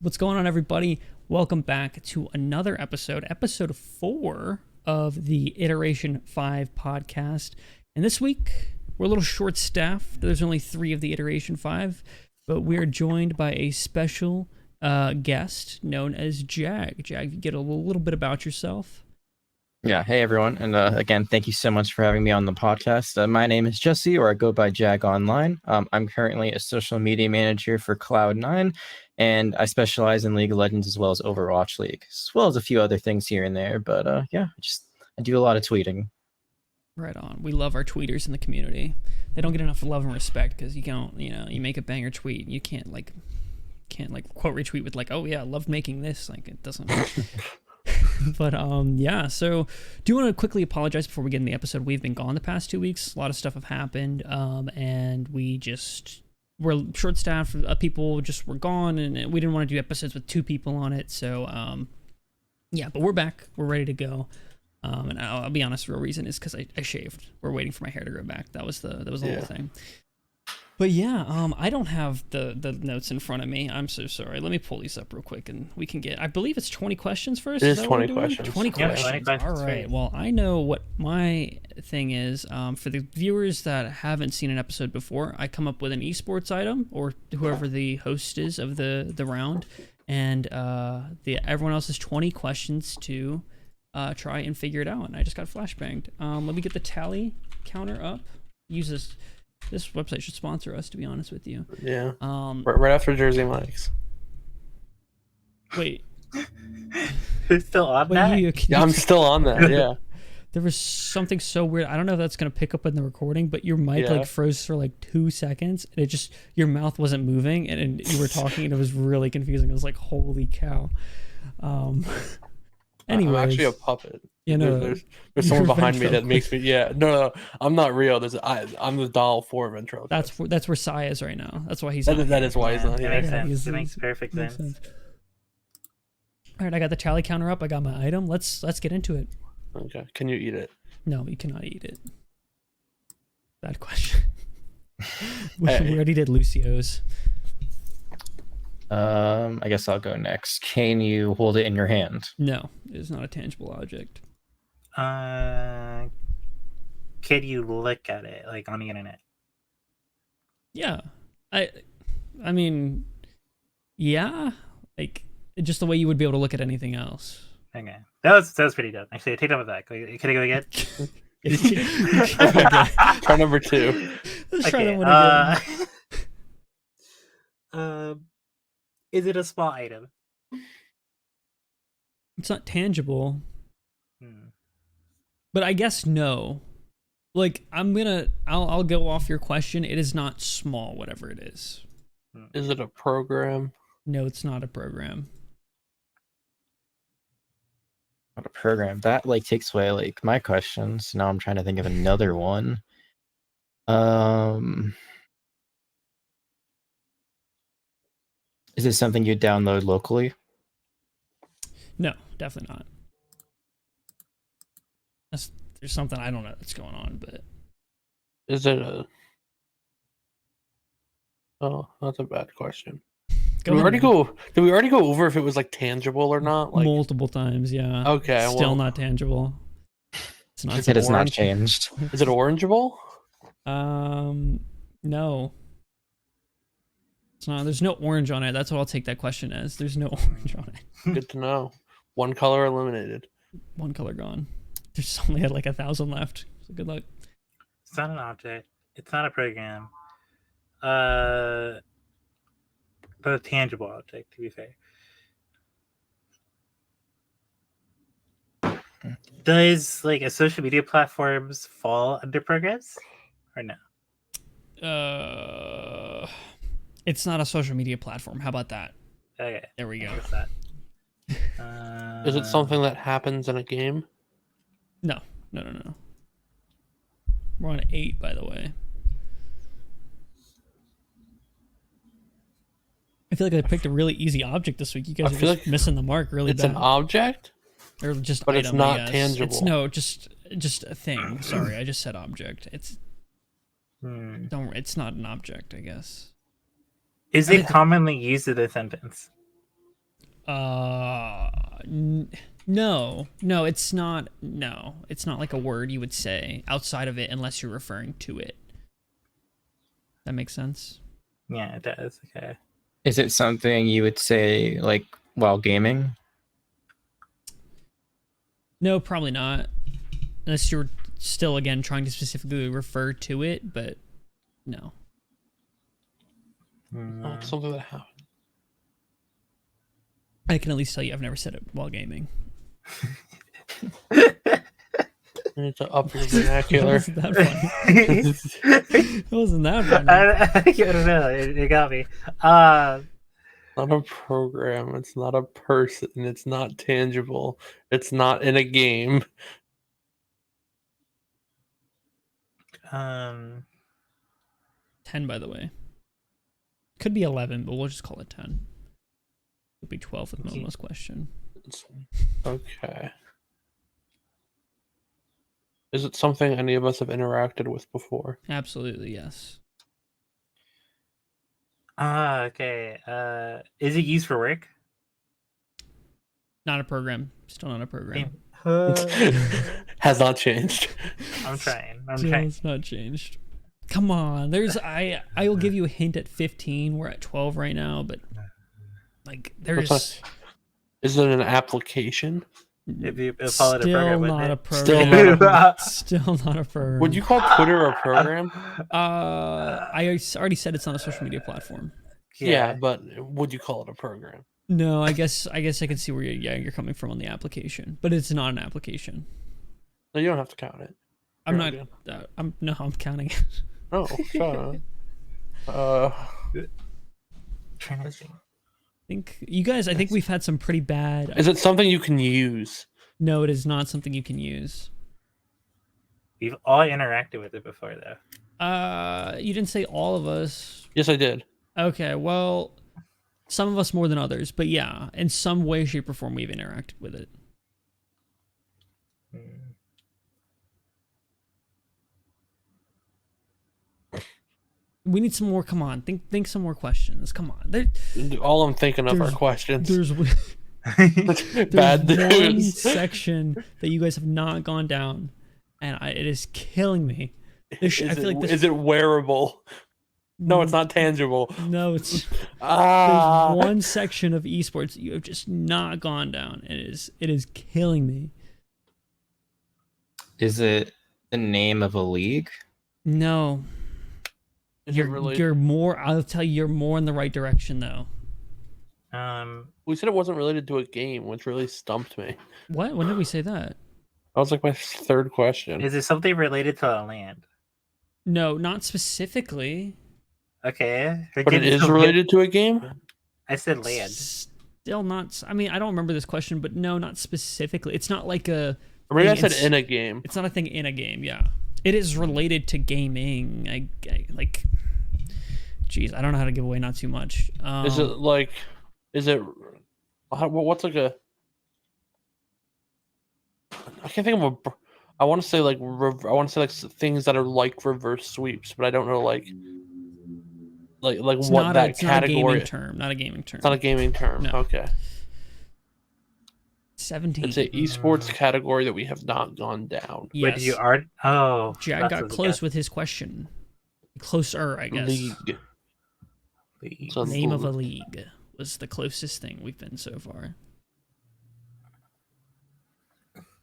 What's going on, everybody? Welcome back to another episode 4 of the Iteration 5 podcast. And this week, we're a little short-staffed. There's only 3 of the Iteration 5, but we're joined by a special guest known as Jag. Jag, you get a little bit about yourself. Yeah, hey everyone, and again, thank you so much for having me on the podcast. My name is Jesse, or I go by Jag Online. I'm currently a social media manager for Cloud9, and I specialize in League of Legends as well as Overwatch League, as well as a few other things here and there. But yeah, I do a lot of tweeting. Right on. We love our tweeters in the community. They don't get enough love and respect because you make a banger tweet and you can't quote retweet with like, oh yeah, I loved making this. Like it doesn't. But yeah, so do you want to quickly apologize before we get in the episode? We've been gone the past 2 weeks. A lot of stuff have happened, and we're short-staffed. People just were gone, and we didn't want to do episodes with 2 people on it. So yeah, but we're back. We're ready to go. And I'll be honest, the real reason is because I shaved. We're waiting for my hair to grow back. That was the whole thing. But yeah, I don't have the notes in front of me. I'm so sorry. Let me pull these up real quick, and we can get. I believe it's 20 questions first. It is 20 questions. 20 Yeah, questions. 20 questions. All right. Well, I know what my thing is. For the viewers that haven't seen an episode before, I come up with an esports item, or whoever the host is of the round, and everyone else has 20 questions to try and figure it out. And I just got flashbanged. Let me get the tally counter up. Use this. This website should sponsor us, to be honest with you. Yeah. Right after Jersey Mike's. Wait. Who's still on that? Yeah, I'm still on that. Yeah. There was something so weird. I don't know if that's gonna pick up in the recording, but your mic like froze for like 2 seconds, and your mouth wasn't moving, and you were talking, and it was really confusing. I was like, "Holy cow!" Anyways, I'm actually a puppet. You know, there's someone behind me that makes me. Yeah, no, I'm not real. I'm the doll for Ventro. That's where Sai is right now. That's why he's. That is why he's not here. That makes sense. It makes perfect sense. All right, I got the tally counter up. I got my item. Let's get into it. Okay. Can you eat it? No, you cannot eat it. Bad question. We already did Lucio's. I guess I'll go next. Can you hold it in your hand? No, it is not a tangible object. Can you look at it like on the internet? Yeah, I mean, yeah, like just the way you would be able to look at anything else. Okay, that was pretty dope. Actually, I take that back. Can I go again? Try number 2. Let's try that one again. Is it a small item? It's not tangible. But I guess no. Like I'll go off your question. It is not small, whatever it is. Is it a program? No, it's not a program. Not a program. That like takes away like my questions. Now I'm trying to think of another one. Is it something you download locally? No, definitely not. There's something I don't know that's going on, but Is it a? Oh, that's a bad question. Did we already go over if it was like tangible or not? Like multiple times, yeah. Okay, still not tangible. It's not. It has not changed. Is it orangeable? No. It's not. There's no orange on it. That's what I'll take that question as. There's no orange on it. Good to know. One color eliminated. One color gone. There's only had like 1,000 left. So good luck. It's not an object. It's not a program. But a tangible object, to be fair. Does like a social media platforms fall under programs or no? It's not a social media platform. How about that? Okay. There we go. Is it something that happens in a game? No. We're on 8, by the way. I feel like I picked a really easy object this week. You guys are just missing the mark really bad. It's an object? Or just but item, it's not tangible. It's just a thing. Sorry, I just said object. It's It's not an object, I guess. Is it commonly used in a sentence? No, it's not. No, it's not like a word you would say outside of it unless you're referring to it. That makes sense. Yeah, it does. Okay. Is it something you would say like while gaming? No, probably not. Unless you're still, again, trying to specifically refer to it, but no. Oh, it's something that happened. I can at least tell you I've never said it while gaming. You need to up your vernacular. Wasn't that funny? It wasn't that funny. I don't know. It got me. Not a program. It's not a person. It's not tangible. It's not in a game. 10, by the way. Could be 11, but we'll just call it 10. It'll be 12 with Momo's question. Okay. Is it something any of us have interacted with before? Absolutely, yes. Okay. Is it used for work? Not a program. Still not a program. Has not changed. I'm trying. It's not changed. Come on. I will give you a hint at 15. We're at 12 right now, but like there's Is it an application? If you call it a still program, not a Still program. not Still not a program. Would you call Twitter a program? I already said it's not a social media platform. Yeah, but would you call it a program? No, I guess I can see where you're coming from on the application, but it's not an application. No, you don't have to count it. I'm You're not. good. I'm counting it. Oh, shut up. Trying to think. I think we've had some pretty bad. Is it something you can use? No, it is not something you can use. We've all interacted with it before, though. You didn't say all of us. Yes, I did. Okay, well, some of us more than others, but yeah, in some way, shape, or form, we've interacted with it. We need some more. Come on, think some more questions. Come on. All I'm thinking of are questions. There's Bad one news. section that you guys have not gone down, and it is killing me. Is it wearable? No, it's not tangible. No, it's Ah. there's one section of esports you have just not gone down. It is killing me. Is it the name of a league? No. You're more. I'll tell you, you're more in the right direction though. We said it wasn't related to a game, which really stumped me. What? When did we say that? That was like my third question. Is it something related to a land? No, not specifically. Okay. But it is related to a game? I said land. Still not. I mean, I don't remember this question, but no, not specifically. It's not like a. Or maybe I said in a game. It's not a thing in a game. Yeah, it is related to gaming. I like. Jeez, I don't know how to give away not too much. Is it like? Is it? What's like a? I can't think of a. I want to say like things that are like reverse sweeps, but I don't know like it's what that category. Not a gaming term. Not a gaming term. It's not a gaming term. No. Okay. 17. It's an esports category that we have not gone down. Yes. Wait, you are? Oh, Jag got close with his question. Closer, I guess. League. So Name of a league was the closest thing we've been so far.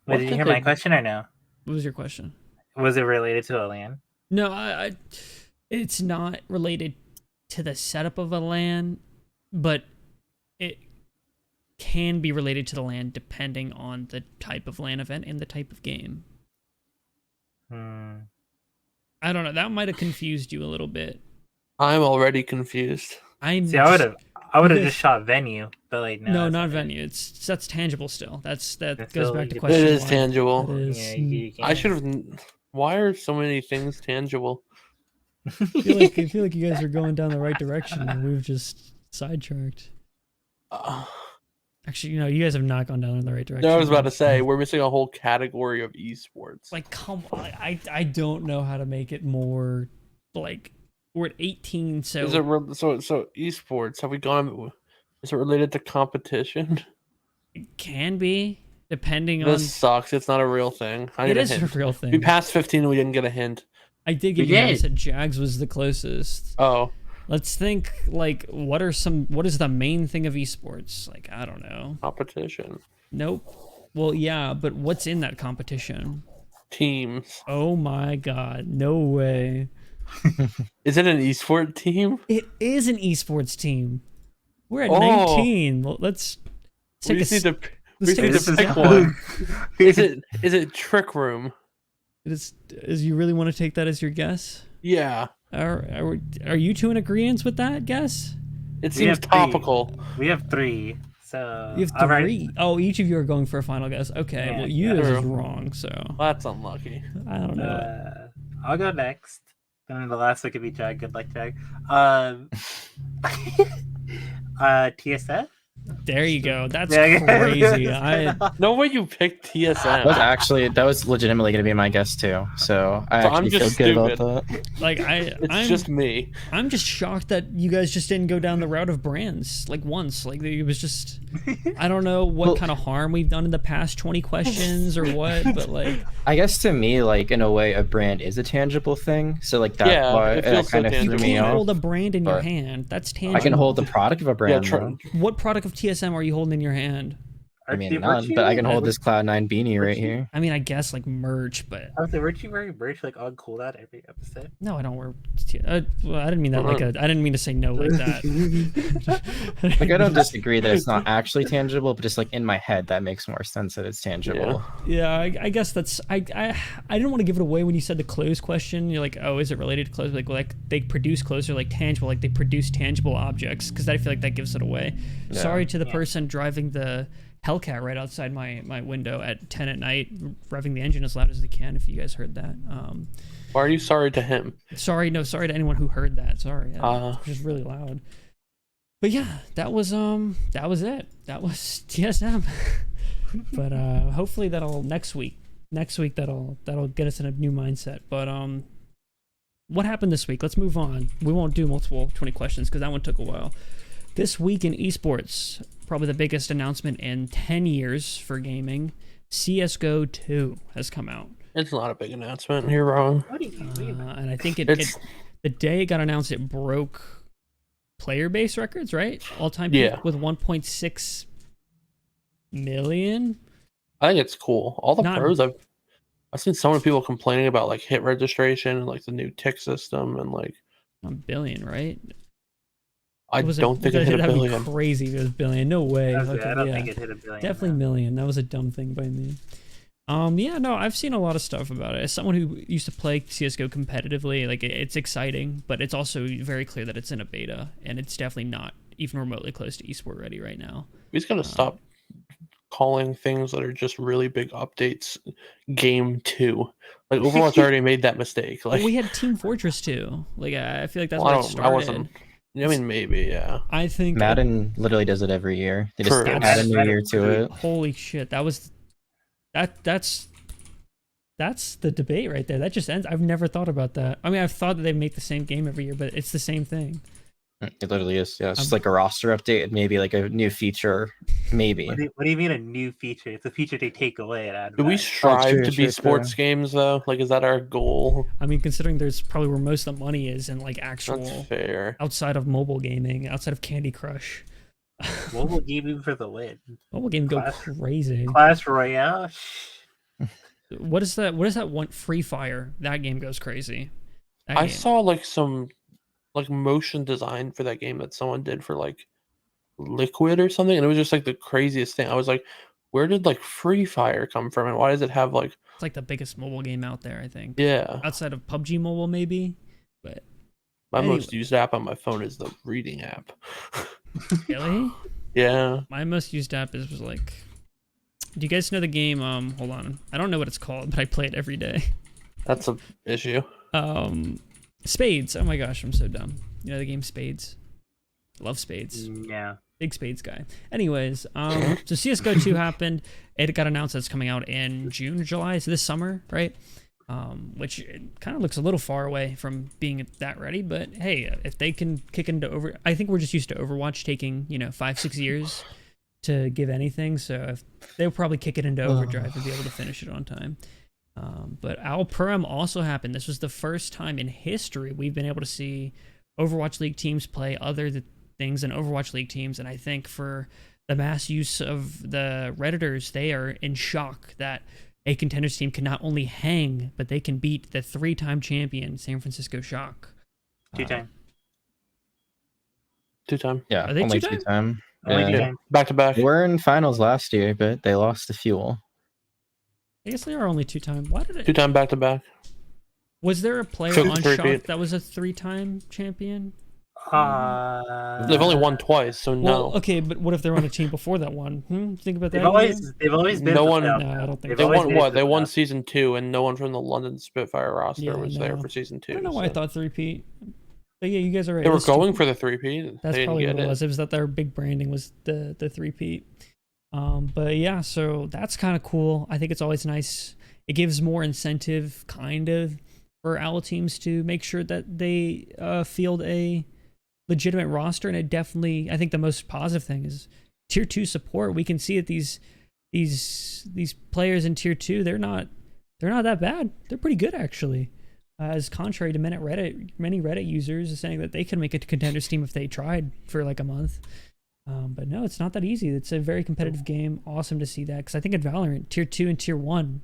Wait, did you hear my question or no? What was your question? Was it related to a LAN? No, it's not related to the setup of a LAN, but it can be related to the LAN depending on the type of LAN event and the type of game. I don't know. That might have confused you a little bit. I'm already confused. I would have just shot venue, but like no, not venue. That's tangible still. That goes back to question. It is one. tangible. It is. Yeah, I should have. Why are so many things tangible? I feel like you guys are going down the right direction, and we've just sidetracked. Actually, you guys have not gone down in the right direction. No, I was about to say we're missing a whole category of esports. Like, come on, I don't know how to make it more like we're at 18. So is it so esports? Have we gone? Is it related to competition? It can be, depending on. This sucks. It's not a real thing. I It need a is a hint. real We thing. passed 15 and we didn't get a hint. I did We give you. I did. said Jags was the closest. Oh, Let's think. Like, what is the main thing of esports? Like, I don't know. competition. Nope. Well, yeah, but what's in that competition? Teams. Oh my god, no way. Is it an esport team? It is an esports team. We're at Oh. 19. Well, let's take We a just need to, we let's just need take to a pick stab. one. Is it Trick Room? Is you really want to take that as your guess? Yeah. Are you two in agreement with that guess? It We seems have three. topical. We have 3. So You have I'll write- 3. Oh, each of you are going for a final guess. Okay, Yeah, well, you yeah. is True. wrong, so That's unlucky. I don't know. I'll go next. Then the last one could be Jag. Good luck, Jag. TSF? There you go. That's Yeah, crazy. No way you picked TSM. That was legitimately going to be my guess too. So I So I'm actually feel just good about stupid. that. like It's just me. I'm just shocked that you guys just didn't go down the route of brands like once. Like it was just I don't know what Well- kind of harm we've done in the past 20 questions or what, but like I guess to me, like in a way, a brand is a tangible thing. So like that's Yeah, why it that feels so kind of you threw tangible. me can't off. hold a brand in your but hand. That's tangible. I can hold the product of a brand. Yeah, though. What product of TSM are you holding in your hand? I mean, Weren't none, you- but I can hold this Cloud9 beanie right here. I mean, I guess like merch, but I was like, weren't you wearing merch like on cooldown every episode? no, I don't wear. Well, I didn't mean that like I didn't mean to say no like that. Like I don't disagree that it's not actually tangible, but just like in my head, that makes more sense that it's tangible. Yeah, I guess that's I didn't want to give it away when you said the clothes question. You're like, oh, is it related to clothes? Like they produce clothes or like tangible, like they produce tangible objects, because I feel like that gives it away. Yeah. Sorry to the person driving the Hellcat right outside my window at 10 at night, revving the engine as loud as they can. If you guys heard that, Why are you sorry to him? sorry to anyone who heard that. Sorry, it was just really loud. But yeah, that was it. That was TSM. But hopefully next week that'll get us in a new mindset. But what happened this week? Let's move on. We won't do multiple 20 questions because that one took a while. This week in esports, probably the biggest announcement in 10 years for gaming, CSGO 2 has come out. It's not a big announcement. You're wrong. What do you mean? And I think It's the day it got announced, it broke player base records, right? All-time Yeah. peak with 1.6 million. I think it's cool. All the Not- pros I've seen so many people complaining about like hit registration and like the new tick system and like A billion, right? I don't think it hit a that'd billion. be crazy if it was billion. No way. I Okay, don't yeah. think it hit a billion. Definitely no. million. That was a dumb thing by me. Yeah, no, I've seen a lot of stuff about it. As someone who used to play CSGO competitively, like it's exciting, but it's also very clear that it's in a beta, and it's definitely not even remotely close to esport ready right now. We just gotta stop calling things that are just really big updates game 2. Like Overwatch already made that mistake. Like Well, we had Team Fortress 2. Like I feel like that's well, where it started. I wasn't. I mean, maybe yeah. I think Madden literally does it every year. They just True. add a new year to it. Holy shit, that's the debate right there. That just ends. I've never thought about that. I mean, I've thought that they make the same game every year, but it's the same thing. It literally is. Yeah, it's just like a roster update and maybe like a new feature. Maybe. What do you mean a new feature? It's a feature they take away and add Do we back. strive true, to be true, sports games though? Like, is that our goal? I mean, considering there's probably where most of the money is in like That's actual fair. outside of mobile gaming, outside of Candy Crush. Mobile gaming for the win. Mobile game go Clash- crazy. Clash Royale. What is that? What is that one? Free Fire. That game goes crazy. That I game. saw like some like motion design for that game that someone did for like Liquid or something, and it was just like the craziest thing. I was like, where did like Free Fire come from, and why does it have like It's like the biggest mobile game out there, I think. yeah? Outside of PUBG Mobile, maybe. But My anyway. most used app on my phone is the reading app. really, Yeah, my most used app was like. Do you guys know the game? Hold on. I don't know what it's called, but I play it every day. that's a issue. Spades. Oh my gosh, I'm so dumb. You know the game Spades? Love Spades. Yeah. Big Spades guy. Anyways, so CSGO 2 happened. It got announced that it's coming out in June or July. So this summer, right? which kind of looks a little far away from being that ready. But hey, if they can kick into I think we're just used to Overwatch taking 5-6 years to give anything. So if they'll probably kick it into overdrive and be able to finish it on time. But Alpurim also happened. This was the first time in history we've been able to see Overwatch League teams play other things than Overwatch League teams, and I think for the mass use of the Redditors, they are in shock that a Contenders team can not only hang, but they can beat the 3-time champion San Francisco Shock. 2-time. 2-time. Yeah, Are they only 2-time? 2-time. Only Yeah. 2-time. Back to back. They were in finals last year, but they lost to Fuel. I guess they are only 2-time. Why did it? 2-time back to back. Was there a player Took on the Shock repeat. that was a 3-time champion? They've only won twice, so no. Well, okay, but what if they're on a team before that one? Think about that. They've always been. No one- No, I don't think They've They so. always won been what? They won without- season 2, and no one from the London Spitfire roster Yeah, was there no. for season 2. I don't know why I so- thought 3-peat. But yeah, you guys are right. They It were was going 2-peat. for the 3-peat. That's They didn't probably get what it was. It was that their big branding was the 3-peat. But yeah, so that's kind of cool. I think it's always nice. It gives more incentive, kind of, for OWL teams to make sure that they field a legitimate roster. And it definitely, I think the most positive thing is tier 2 support. We can see that these players in tier 2, they're not that bad. They're pretty good actually. As contrary to many Reddit users saying that they could make a Contenders team if they tried for like a month. But no, it's not that easy. It's a very competitive game. Awesome to see that, because I think in Valorant, tier 2 and tier 1,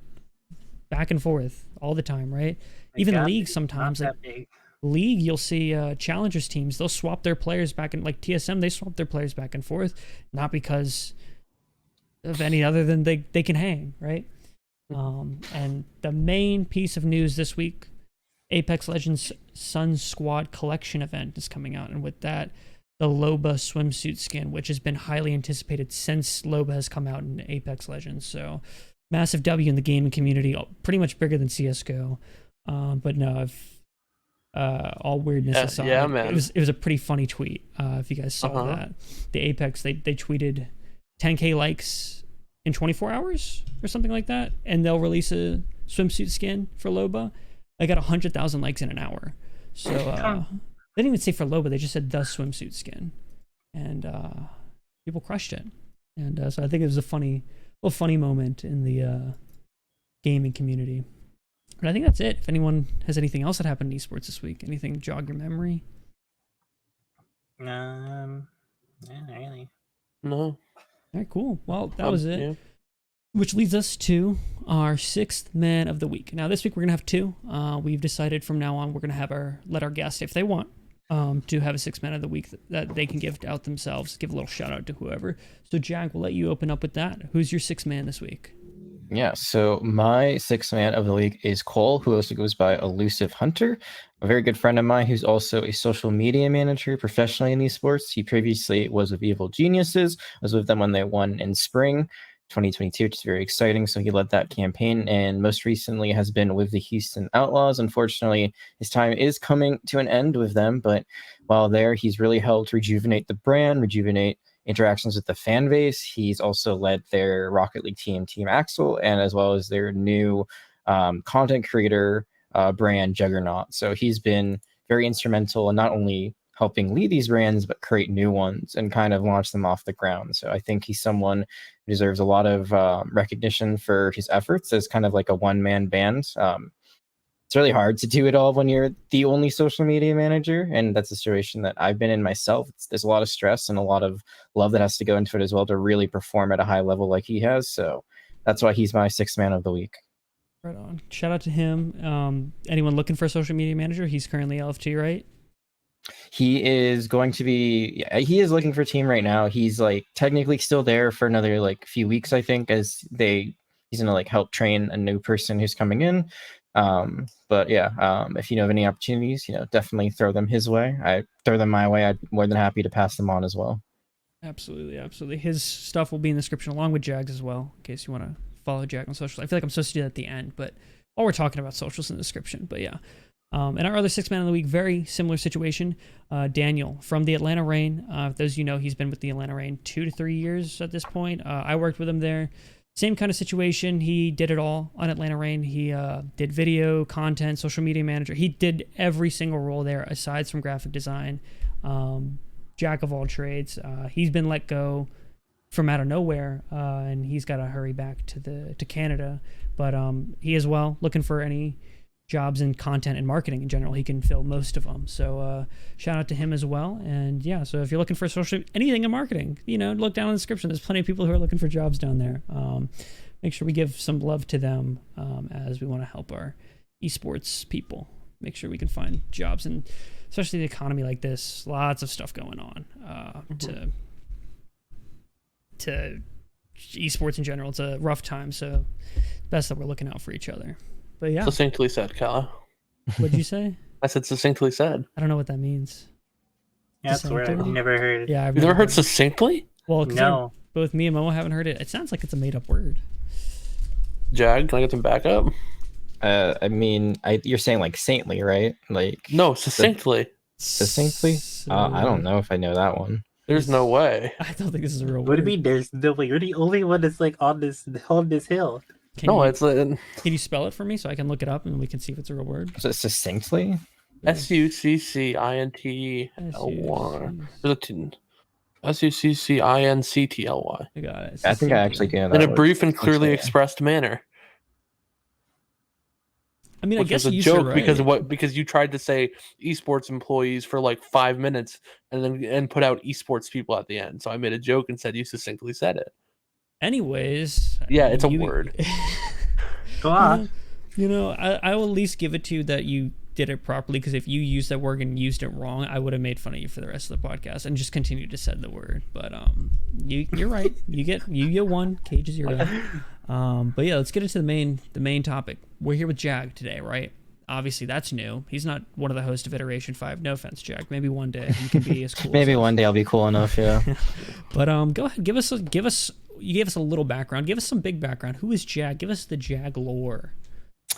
back and forth all the time, right? Even League sometimes, like League, you'll see challengers teams, they'll swap their players back, and like TSM, they swap their players back and forth, not because of any other than they can hang, right? And the main piece of news this week, Apex Legends Sun Squad Collection event is coming out, and with that, the Loba swimsuit skin, which has been highly anticipated since Loba has come out in Apex Legends. So massive W in the gaming community, pretty much bigger than CSGO. But no, all weirdness aside, yeah, man. it was a pretty funny tweet. If you guys saw that, the Apex, they tweeted 10K likes in 24 hours or something like that, and they'll release a swimsuit skin for Loba. I got 100,000 likes in an hour. So they didn't even say for Loba, they just said the swimsuit skin, and people crushed it. And so I think it was a little funny moment in the gaming community. But I think that's it. If anyone has anything else that happened in esports this week, anything jog your memory? Yeah, really. No. All right, cool. Well, that was it. Yeah. Which leads us to our 6th man of the week. Now, this week we're gonna have 2. We've decided from now on we're gonna let our guests, if they want, to have a 6th man of the week that they can give out themselves. Give a little shout out to whoever. So, Jag, we'll let you open up with that. Who's your 6th man this week? Yeah, so my 6th man of the week is Cole, who also goes by Elusive Hunter, a very good friend of mine who's also a social media manager professionally in esports. He previously was with Evil Geniuses, was with them when they won in spring 2022, which is very exciting. So he led that campaign, and most recently has been with the Houston Outlaws. Unfortunately, his time is coming to an end with them, but while there, he's really helped rejuvenate the brand, rejuvenate interactions with the fan base. He's also led their Rocket League team, Team Axel, and as well as their new content creator brand, Juggernaut. So he's been very instrumental in not only helping lead these brands, but create new ones and kind of launch them off the ground. So I think he's someone who deserves a lot of recognition for his efforts as kind of like a one-man band. It's really hard to do it all when you're the only social media manager, and that's a situation that I've been in myself. There's a lot of stress and a lot of love that has to go into it as well to really perform at a high level like he has. So that's why he's my 6th man of the week. Right on. Shout out to him. Anyone looking for a social media manager? He's currently LFT, right? He is going to be, he is looking for a team right now. He's like technically still there for another like few weeks, I think, as he's gonna like help train a new person who's coming in. But yeah, if you know of any opportunities, definitely throw them his way. I throw them my way. I'm more than happy to pass them on as well. Absolutely. His stuff will be in the description along with Jag's as well, in case you want to follow Jag on socials. I feel like I'm supposed to do that at the end, but while we're talking about socials in the description. But yeah. And our other 6th man of the week, very similar situation. Daniel from the Atlanta Reign. Those he's been with the Atlanta Reign 2 to 3 years at this point. I worked with him there. same kind of situation. He did it all on Atlanta Reign. He did video, content, social media manager. He did every single role there aside from graphic design. Jack of all trades. He's been let go from out of nowhere, and he's got to hurry back to Canada. But he as well looking for any jobs in content and marketing in general. He can fill most of them. So shout out to him as well. And yeah, so if you're looking for anything in marketing, look down in the description. There's plenty of people who are looking for jobs down there. Make sure we give some love to them as we want to help our esports people. Make sure we can find jobs, and especially the economy like this, lots of stuff going on to esports in general. It's a rough time, so best that we're looking out for each other. But yeah. Succinctly said, Kala. What'd you say? I said succinctly said. I don't know what that means. Yeah, that's weird. I've never heard it. Yeah, You've never heard succinctly? Well, no. Both me and Momo haven't heard it. It sounds like it's a made-up word. Jag, can I get some backup? I mean, you're saying like saintly, right? Like no, succinctly. Succinctly? I don't know if I know that one. There's no way. I don't think this is a real word. What do you mean? There's no way. You're the only one that's like on this hill. Can you spell it for me so I can look it up and we can see if it's a real word? Is it succinctly? SUCCINTLY. SUCCINCTLY. I got it. I think I actually do know that. In a brief and clearly expressed manner. I mean, Which I guess was a you joke right. because you tried to say esports employees for like 5 minutes and put out esports people at the end. So I made a joke and said you succinctly said it. Anyways, yeah, it's a word. Go on. I will at least give it to you that you did it properly, because if you used that word and used it wrong, I would have made fun of you for the rest of the podcast and just continued to say the word. But you're right. You get one, Cage 0. But yeah, let's get into the main topic. We're here with Jag today, right? Obviously, that's new. He's not one of the hosts of Iteration5. No offense, Jag. Maybe one day you can be as cool. Maybe one day I'll be cool enough, yeah. But go ahead, give us. You gave us a little background. Give us some big background. Who is Jag? Give us the Jag lore.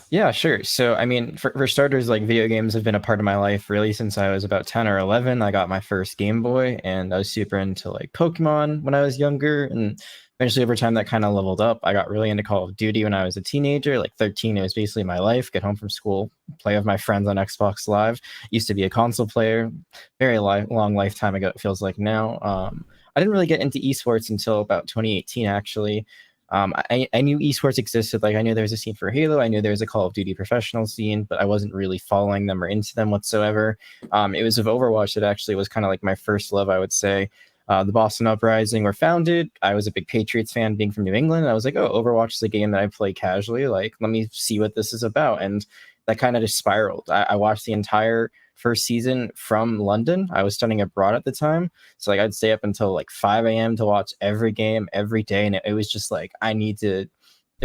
Yeah, sure. So, I mean, for starters, like video games have been a part of my life really since I was about 10 or 11. I got my first Game Boy, and I was super into like Pokemon when I was younger. And eventually over time that kind of leveled up. I got really into Call of Duty when I was a teenager, like 13. It was basically my life. Get home from school, play with my friends on Xbox Live. Used to be a console player. Very long lifetime ago, it feels like now. I didn't really get into esports until about 2018, actually. I knew esports existed. Like I knew there was a scene for Halo. I knew there was a Call of Duty professional scene, but I wasn't really following them or into them whatsoever. It was of Overwatch that actually was kind of like my first love, I would say. The Boston Uprising were founded. I was a big Patriots fan being from New England. I was like, oh, Overwatch is a game that I play casually. Like, let me see what this is about. And that kind of just spiraled. I watched the entire first season from London. I was studying abroad at the time. So like I'd stay up until like 5 a.m. to watch every game every day. And it was just like, I need to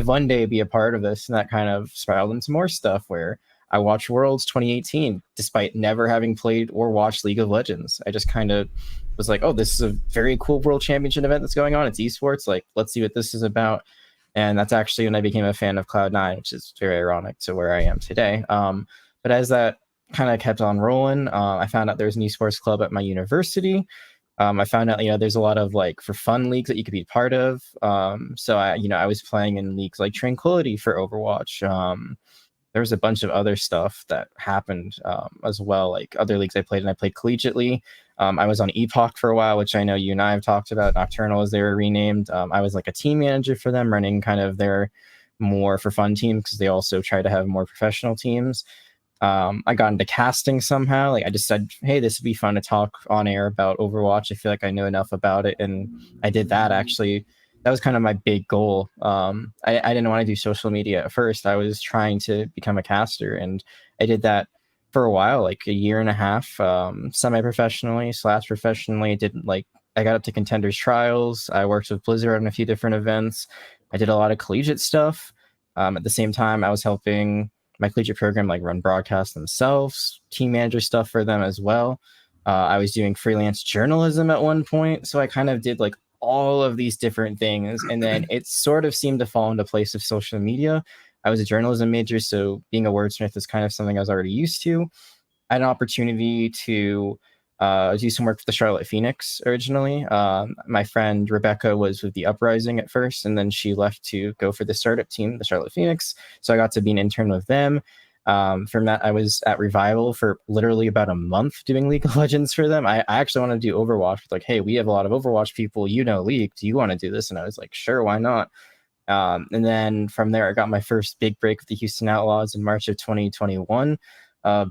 one day be a part of this. And that kind of spiraled into more stuff where I watched Worlds 2018, despite never having played or watched League of Legends. I just kind of was like, oh, this is a very cool World Championship event that's going on. It's esports. Like, let's see what this is about. And that's actually when I became a fan of Cloud9, which is very ironic to where I am today. But as that kind of kept on rolling, I found out there was an esports club at my university. I found out, there's a lot of like for fun leagues that you could be part of. So I was playing in leagues like Tranquility for Overwatch. There was a bunch of other stuff that happened as well, like other leagues I played in. I played collegiately. I was on Epoch for a while, which I know you and I have talked about. Nocturnal as they were renamed. I was like a team manager for them, running kind of their more for fun team because they also try to have more professional teams. I got into casting somehow. Like I just said, hey, this would be fun to talk on air about Overwatch. I feel like I know enough about it, and I did that actually. That was kind of my big goal. I didn't want to do social media at first. I was trying to become a caster, and I did that for a while, like a year and a half, semi-professionally / professionally. I got up to contenders trials. I worked with Blizzard on a few different events. I did a lot of collegiate stuff. At the same time, I was helping my collegiate program like run broadcasts themselves, team manager stuff for them as well. I was doing freelance journalism at one point, so I kind of did like all of these different things, and then it sort of seemed to fall into place of social media. I was a journalism major, so being a wordsmith is kind of something I was already used to. I had an opportunity to I was used to work for the Charlotte Phoenix originally. My friend Rebecca was with the Uprising at first, and then she left to go for the startup team, the Charlotte Phoenix. So I got to be an intern with them. From that, I was at Revival for literally about a month doing League of Legends for them. I actually wanted to do Overwatch. Like, hey, we have a lot of Overwatch people. You know League. Do you want to do this? And I was like, sure, why not? And then from there, I got my first big break with the Houston Outlaws in March of 2021.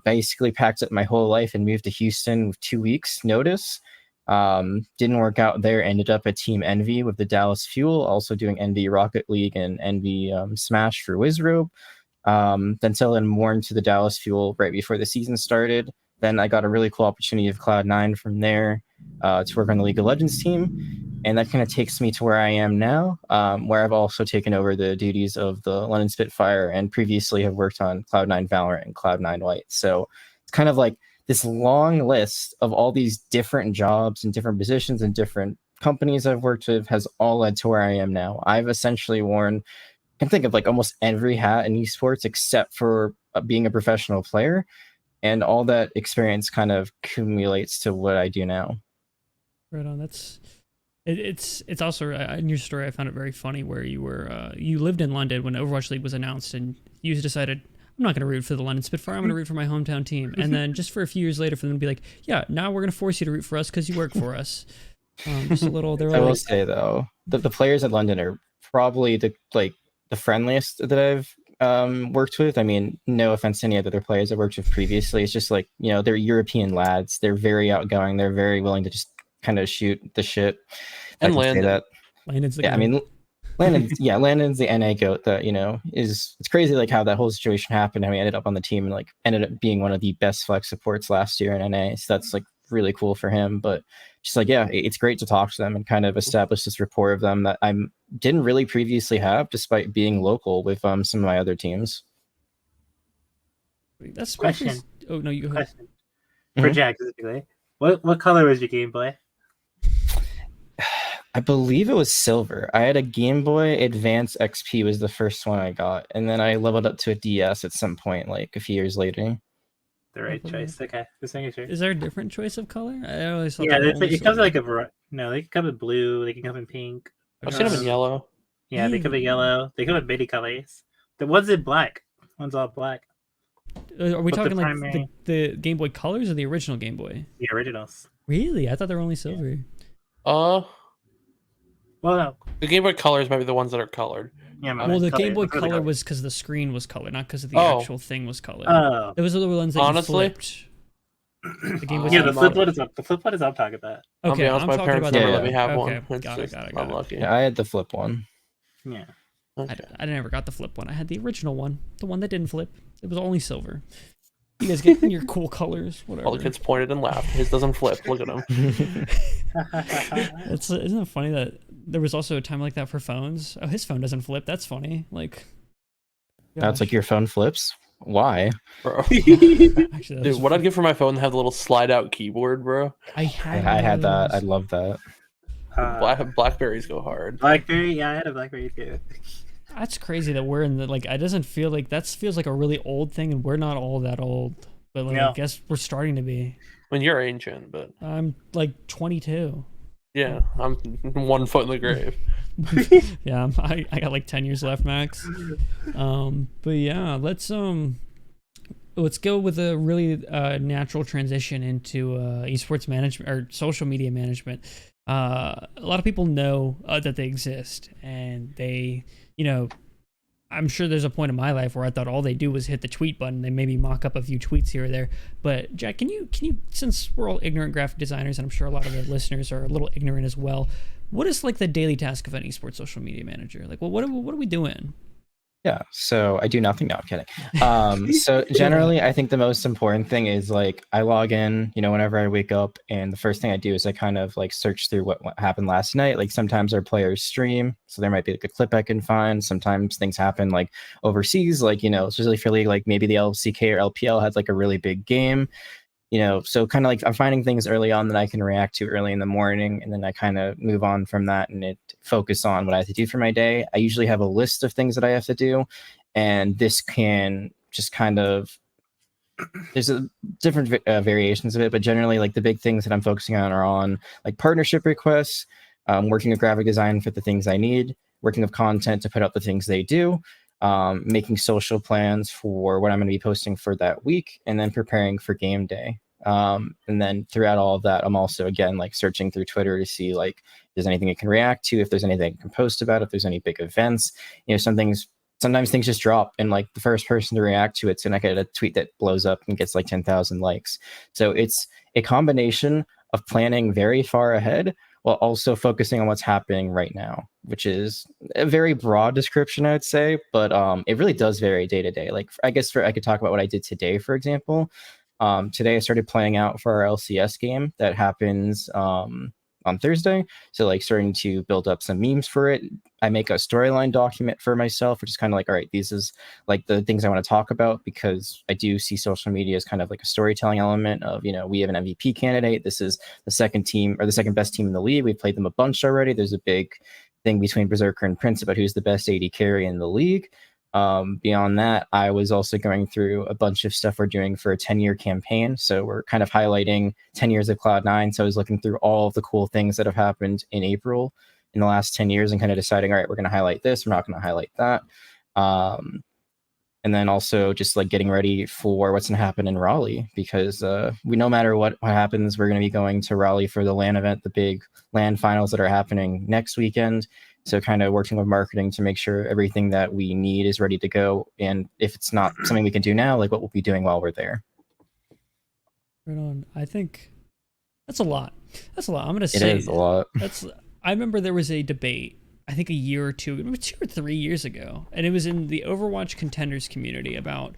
Basically packed up my whole life and moved to Houston with 2 weeks notice. Didn't work out there. Ended up at Team Envy with the Dallas Fuel, also doing Envy Rocket League and Envy Smash for Wizrobe. Then selling more into the Dallas Fuel right before the season started. Then I got a really cool opportunity of Cloud9 from there to work on the League of Legends team. And that kind of takes me to where I am now, where I've also taken over the duties of the London Spitfire and previously have worked on Cloud9 Valorant and Cloud9 White. So it's kind of like this long list of all these different jobs and different positions and different companies I've worked with has all led to where I am now. I've essentially worn, I can think of like almost every hat in esports except for being a professional player. And all that experience kind of accumulates to what I do now. Right on. It's also in your story. I found it very funny where you were you lived in London when Overwatch League was announced, and you decided I'm not going to root for the London Spitfire. I'm going to root for my hometown team. And then just for a few years later, for them to be like, yeah, now we're going to force you to root for us because you work for us. Just a little. I will say though, the players at London are probably the friendliest that I've worked with. I mean, no offense to any other players I've worked with previously. It's just like, you know, they're European lads. They're very outgoing. They're very willing to just kind of shoot the shit. And Landon. Landon's the yeah, goat. I mean, Landon's the NA goat that, you know, it's crazy like how that whole situation happened. How he ended up on the team and like ended up being one of the best flex supports last year in NA. So that's like really cool for him. But just like, yeah, it's great to talk to them and kind of establish this rapport of them that I didn't really previously have, despite being local with some of my other teams. That's Question. Oh no, you go ahead. Question. For Jag specifically, what color was your Game Boy? I believe it was silver. I had a Game Boy Advance XP was the first one I got, and then I leveled up to a DS at some point, like a few years later. The right choice. Okay, just making sure. Is there a different choice of color? I always thought Yeah, they were only it comes silver. like a no. They can come in blue. They can come in pink. I've seen them in yellow. Yeah, they come in yellow. They come in many colors. The one's in black. One's all black. Are we But talking the like primary- the Game Boy Colors or the original Game Boy? The originals. Really? I thought they were only silver. Well, no. The Game Boy Colors might be the ones that are colored. Yeah, my Well, the color- Game Boy that's what they Color call it. was because the screen was colored, not because of the Oh. actual thing was colored. Oh. Those are the ones that Honestly? you flipped. The Game Boy Yeah, the I'm flip not- one is up. The flip one is I'm talking about. I'll be Okay, honest, I'm my talking parents about never the let me have okay, one. It's got just, it. I'm lucky. Yeah, I had the flip one. Yeah. Okay. I never got the flip one. I had the original one, the one that didn't flip. It was only silver. You guys get your cool colors, whatever. All the kids pointed and laughed. His doesn't flip. Look at him. Isn't it funny that there was also a time like that for phones? Oh, his phone doesn't flip. That's funny. Like, Now it's like your phone flips. Why? Bro. Actually, Dude, that's what I'd give for my phone to have the little slide out keyboard, bro. I had. I had that. I those. love that. Blackberries go hard. Blackberry. Yeah, I had a Blackberry too. That's crazy that we're in the like. It doesn't feel like that feels like a really old thing, and we're not all that old. But like, No. I guess we're starting to be. I mean, you're ancient, but I'm like 22. yeah, I'm 1 foot in the grave. Yeah, I got like 10 years left max. But yeah, let's go with a really natural transition into esports management or social media management. A lot of people know that they exist, and they, you know, I'm sure there's a point in my life where I thought all they do was hit the tweet button and maybe mock up a few tweets here or there. But Jack, can you since we're all ignorant graphic designers, and I'm sure a lot of the listeners are a little ignorant as well, what is like the daily task of an esports social media manager? Like, well, what are we doing? Yeah, so I do nothing. No, I'm kidding. So generally, I think the most important thing is like I log in, you know, whenever I wake up, and the first thing I do is I kind of like search through what happened last night. Like sometimes our players stream, so there might be like a clip I can find. Sometimes things happen like overseas, like, you know, especially for league, like maybe the LCK or LPL had like a really big game. You know, so kind of like I'm finding things early on that I can react to early in the morning, and then I kind of move on from that and focus on what I have to do for my day. I usually have a list of things that I have to do, and this can just kind of there's a different variations of it, but generally like the big things that I'm focusing on are on like partnership requests, working with graphic design for the things I need, working with content to put out the things they do, making social plans for what I'm going to be posting for that week, and then preparing for game day. And then throughout all of that, I'm also again like searching through Twitter to see like if there's anything it can react to, if there's anything I can post about, if there's any big events. Sometimes things just drop, and like the first person to react to it's gonna get a tweet that blows up and gets like 10,000 likes. So it's a combination of planning very far ahead while also focusing on what's happening right now, which is a very broad description, I'd say, but it really does vary day to day. Like I guess I could talk about what I did today, for example. Today I started playing out for our LCS game that happens on Thursday. So like starting to build up some memes for it. I make a storyline document for myself, which is kind of like, all right, these is like the things I want to talk about, because I do see social media as kind of like a storytelling element of, we have an MVP candidate. This is the second team or the second best team in the league. We've played them a bunch already. There's a big thing between Berserker and Prince about who's the best AD carry in the league. Beyond that, I was also going through a bunch of stuff we're doing for a 10-year campaign. So we're kind of highlighting 10 years of Cloud9. So I was looking through all of the cool things that have happened in April in the last 10 years and kind of deciding, all right, we're going to highlight this, we're not going to highlight that. And then also just like getting ready for what's going to happen in Raleigh, because no matter what happens, we're going to be going to Raleigh for the LAN event, the big LAN finals that are happening next weekend. So kind of working with marketing to make sure everything that we need is ready to go. And if it's not something we can do now, like what we'll be doing while we're there. Right on. I think that's a lot. That's a lot. I'm going to say it is a lot. I remember there was a debate, I think a year or two, maybe 2 or 3 years ago, and it was in the Overwatch contenders community about,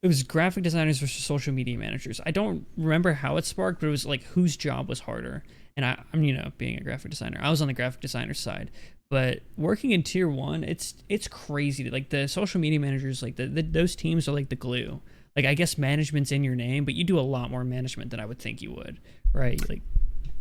it was graphic designers versus social media managers. I don't remember how it sparked, but it was like whose job was harder. And I'm being a graphic designer, I was on the graphic designer side, but working in tier 1, it's crazy. Like the social media managers, like those teams are like the glue. Like I guess management's in your name, but you do a lot more management than I would think you would, right? Like,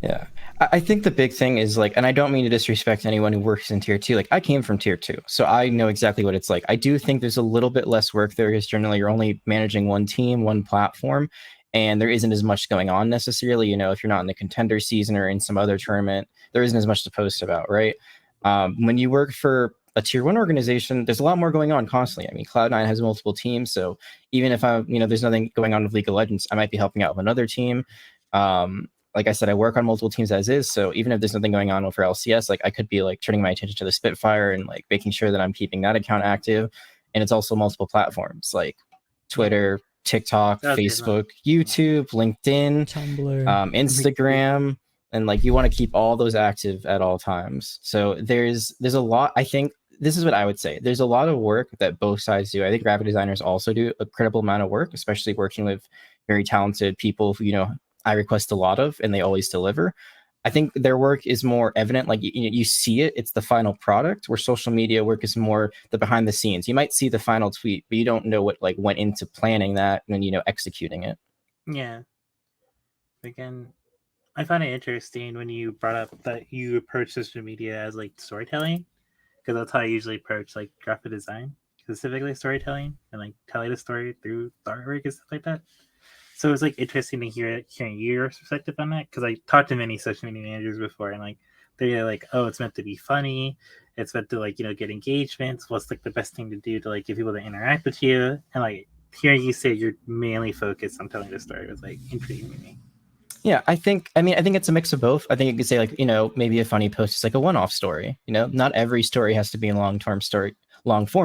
yeah, I think the big thing is like, and I don't mean to disrespect anyone who works in tier 2. Like I came from tier 2, so I know exactly what it's like. I do think there's a little bit less work there because generally you're only managing one team, one platform, and there isn't as much going on necessarily. If you're not in the contender season or in some other tournament, there isn't as much to post about, right? When you work for a tier 1 organization, there's a lot more going on constantly. I mean, Cloud9 has multiple teams, so even if there's nothing going on with League of Legends, I might be helping out with another team. Like I said, I work on multiple teams as is, so even if there's nothing going on for LCS, like I could be like turning my attention to the Spitfire and like making sure that I'm keeping that account active. And it's also multiple platforms like Twitter, TikTok, Facebook, YouTube, LinkedIn, Tumblr, Instagram, and like you want to keep all those active at all times. So there's a lot. I think this is what I would say. There's a lot of work that both sides do. I think graphic designers also do a credible amount of work, especially working with very talented people who I request a lot of, and they always deliver. I think their work is more evident. Like you see it, it's the final product, where social media work is more the behind the scenes. You might see the final tweet, but you don't know what like went into planning that and then, executing it. Yeah. Again, I find it interesting when you brought up that you approach social media as like storytelling, because that's how I usually approach like graphic design, specifically storytelling, and like telling a story through the artwork and stuff like that. So it was like interesting to hearing your perspective on that, because I talked to many social media managers before, and like they're like, oh, it's meant to be funny, it's meant to like get engagements. What's like the best thing to do to like get people to interact with you? And like hearing you say you're mainly focused on telling the story was like intriguing to me. Yeah, I think it's a mix of both. I think you could say like, maybe a funny post is like a one-off story. Not every story has to be in long-form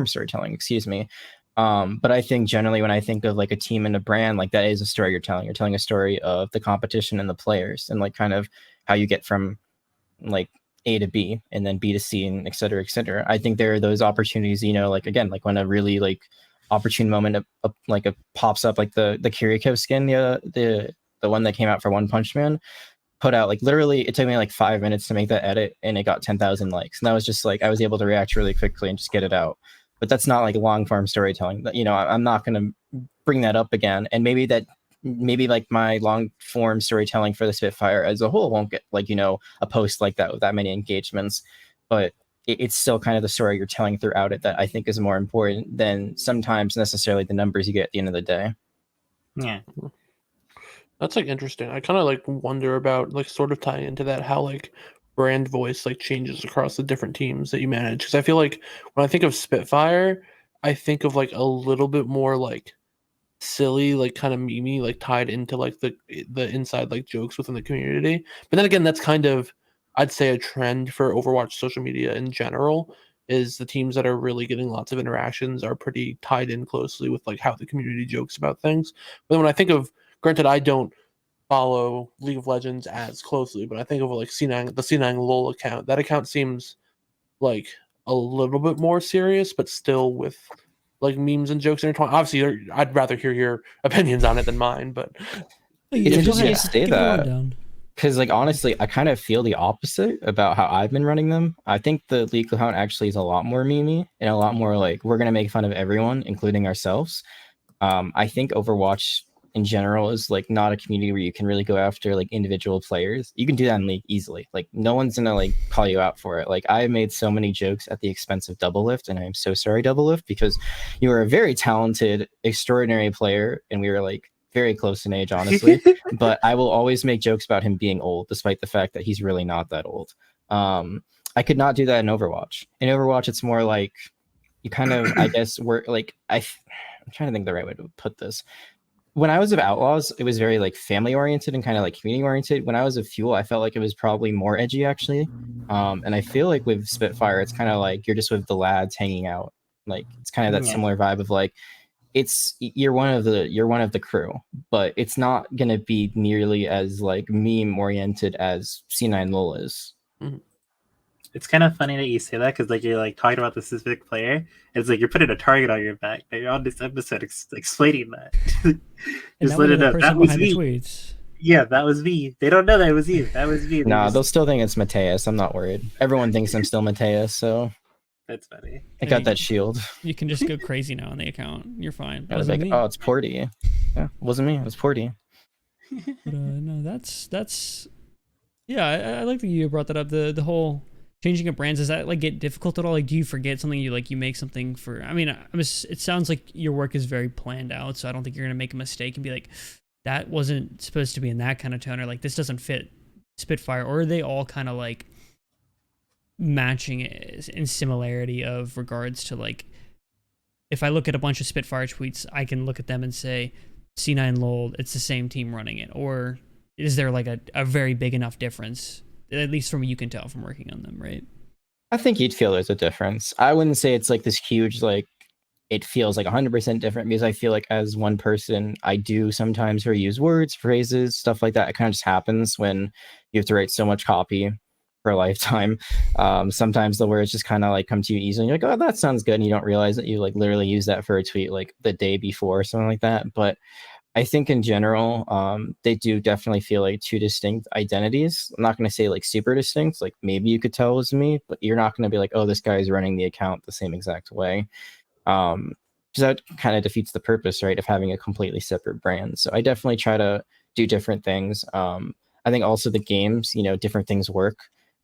storytelling, excuse me. But I think generally when I think of like a team and a brand, like that is a story you're telling. You're telling a story of the competition and the players, and like kind of how you get from like A to B and then B to C and et cetera, et cetera. I think there are those opportunities, like again, like when a really like opportune moment pops up, like the Kiriko skin, the one that came out for One Punch Man, put out like literally it took me like 5 minutes to make that edit, and it got 10,000 likes. And that was just like I was able to react really quickly and just get it out. But that's not like long form storytelling. I'm not going to bring that up again. And maybe like my long form storytelling for the Spitfire as a whole won't get like, a post like that with that many engagements. But it's still kind of the story you're telling throughout it that I think is more important than sometimes necessarily the numbers you get at the end of the day. Yeah. That's like interesting. I kind of like wonder about like sort of tying into that how like brand voice like changes across the different teams that you manage. Because I feel like when I think of Spitfire, I think of like a little bit more like silly, like kind of memey, like tied into like the inside like jokes within the community. But then again, that's kind of I'd say a trend for Overwatch social media in general. Is the teams that are really getting lots of interactions are pretty tied in closely with like how the community jokes about things. But then when I think of, granted, I don't follow League of Legends as closely, but I think of like C9, the C9 LOL account. That account seems like a little bit more serious, but still with like memes and jokes intertwined. Obviously, I'd rather hear your opinions on it than mine, but It's go interesting you ahead. say Give the that. rundown. Because, like, honestly, I kind of feel the opposite about how I've been running them. I think the League account actually is a lot more memey and a lot more like, we're going to make fun of everyone, including ourselves. I think Overwatch in general is like not a community where you can really go after like individual players. You can do that in League easily. Like, no one's going to like call you out for it. Like, I made so many jokes at the expense of Double Lift, and I'm so sorry, Double Lift, because you were a very talented, extraordinary player, and we were like very close in age, honestly. But I will always make jokes about him being old, despite the fact that he's really not that old. I could not do that in Overwatch. In Overwatch, it's more like you kind of, I guess, work like I'm trying to think the right way to put this. When I was of Outlaws, it was very like family oriented and kind of like community oriented. When I was of Fuel, I felt like it was probably more edgy actually. And I feel like with Spitfire, it's kind of like you're just with the lads hanging out. Like it's kind of that similar vibe of like you're one of the crew, but it's not gonna be nearly as like meme oriented as C9 LOL is. It's kind of funny that you say that because like you're like talking about the specific player. It's like you're putting a target on your back. And you're on this episode explaining that. Just let it know that was me. Tweets. Yeah, that was me. They don't know that it was you. That was me. Nah, they'll still think it's Mateus. I'm not worried. Everyone thinks I'm still Mateus, so that's funny. I got that shield. You can just go crazy now on the account. You're fine. I was like, oh, it's Porty. Yeah, it wasn't me. It was Porty. But no, that's yeah. I like that you brought that up. The whole changing of brands, does that like get difficult at all? Like, do you forget something? You make something for? I mean, it sounds like your work is very planned out, so I don't think you're gonna make a mistake and be like, that wasn't supposed to be in that kind of tone, or like this doesn't fit Spitfire, or are they all kind of like matching in similarity of regards to like, if I look at a bunch of Spitfire tweets, I can look at them and say C9 LOL, it's the same team running it, or is there like a very big enough difference? At least from what you can tell from working on them, right? I think you'd feel there's a difference. I wouldn't say it's like this huge, like, it feels like 100% different, because I feel like as one person, I do sometimes reuse words, phrases, stuff like that. It kind of just happens when you have to write so much copy for a lifetime. Sometimes the words just kind of like come to you easily. You're like, oh, that sounds good. And you don't realize that you like literally use that for a tweet like the day before or something like that. But I think in general, they do definitely feel like two distinct identities. I'm not going to say like super distinct, like maybe you could tell it was me, but you're not going to be like, oh, this guy is running the account the same exact way. Because that kind of defeats the purpose, right, of having a completely separate brand. So I definitely try to do different things. I think also the games, different things work.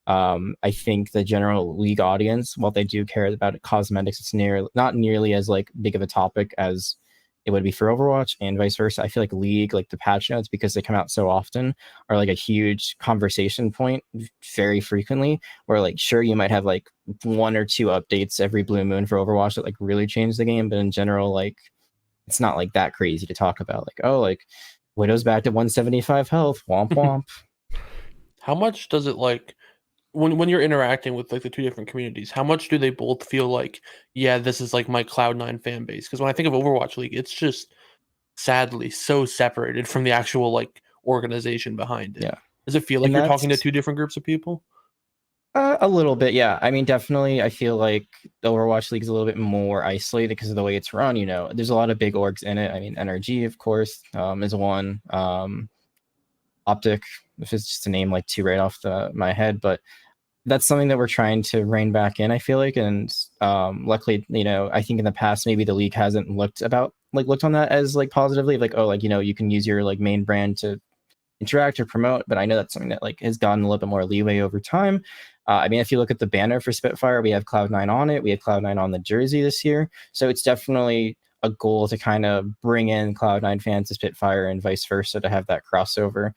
I think the general League audience, while they do care about cosmetics, it's not nearly as like big of a topic as it would be for Overwatch, and vice versa. I feel like League, like the patch notes, because they come out so often, are like a huge conversation point very frequently, where like, sure, you might have like 1 or 2 updates every blue moon for Overwatch that like really change the game, but in general, like, it's not like that crazy to talk about. Like, oh, like Widow's back to 175 health, womp womp. How much does it like when you're interacting with like the two different communities, how much do they both feel like, yeah, this is like my Cloud9 fan base? Because when I think of Overwatch League, it's just sadly so separated from the actual like organization behind it. Yeah. Does it feel like you're talking to two different groups of people? A little bit, yeah. I mean, definitely, I feel like the Overwatch League is a little bit more isolated because of the way it's run. There's a lot of big orgs in it. I mean, NRG, of course, is one. Optic, if it's just to name like 2 right off my head, but that's something that we're trying to rein back in, I feel like. And luckily, I think in the past, maybe the league hasn't looked on that as like positively, like, oh, like, you can use your like main brand to interact or promote. But I know that's something that like has gotten a little bit more leeway over time. I mean, if you look at the banner for Spitfire, we have Cloud9 on it. We had Cloud9 on the jersey this year. So it's definitely a goal to kind of bring in Cloud9 fans to Spitfire and vice versa to have that crossover.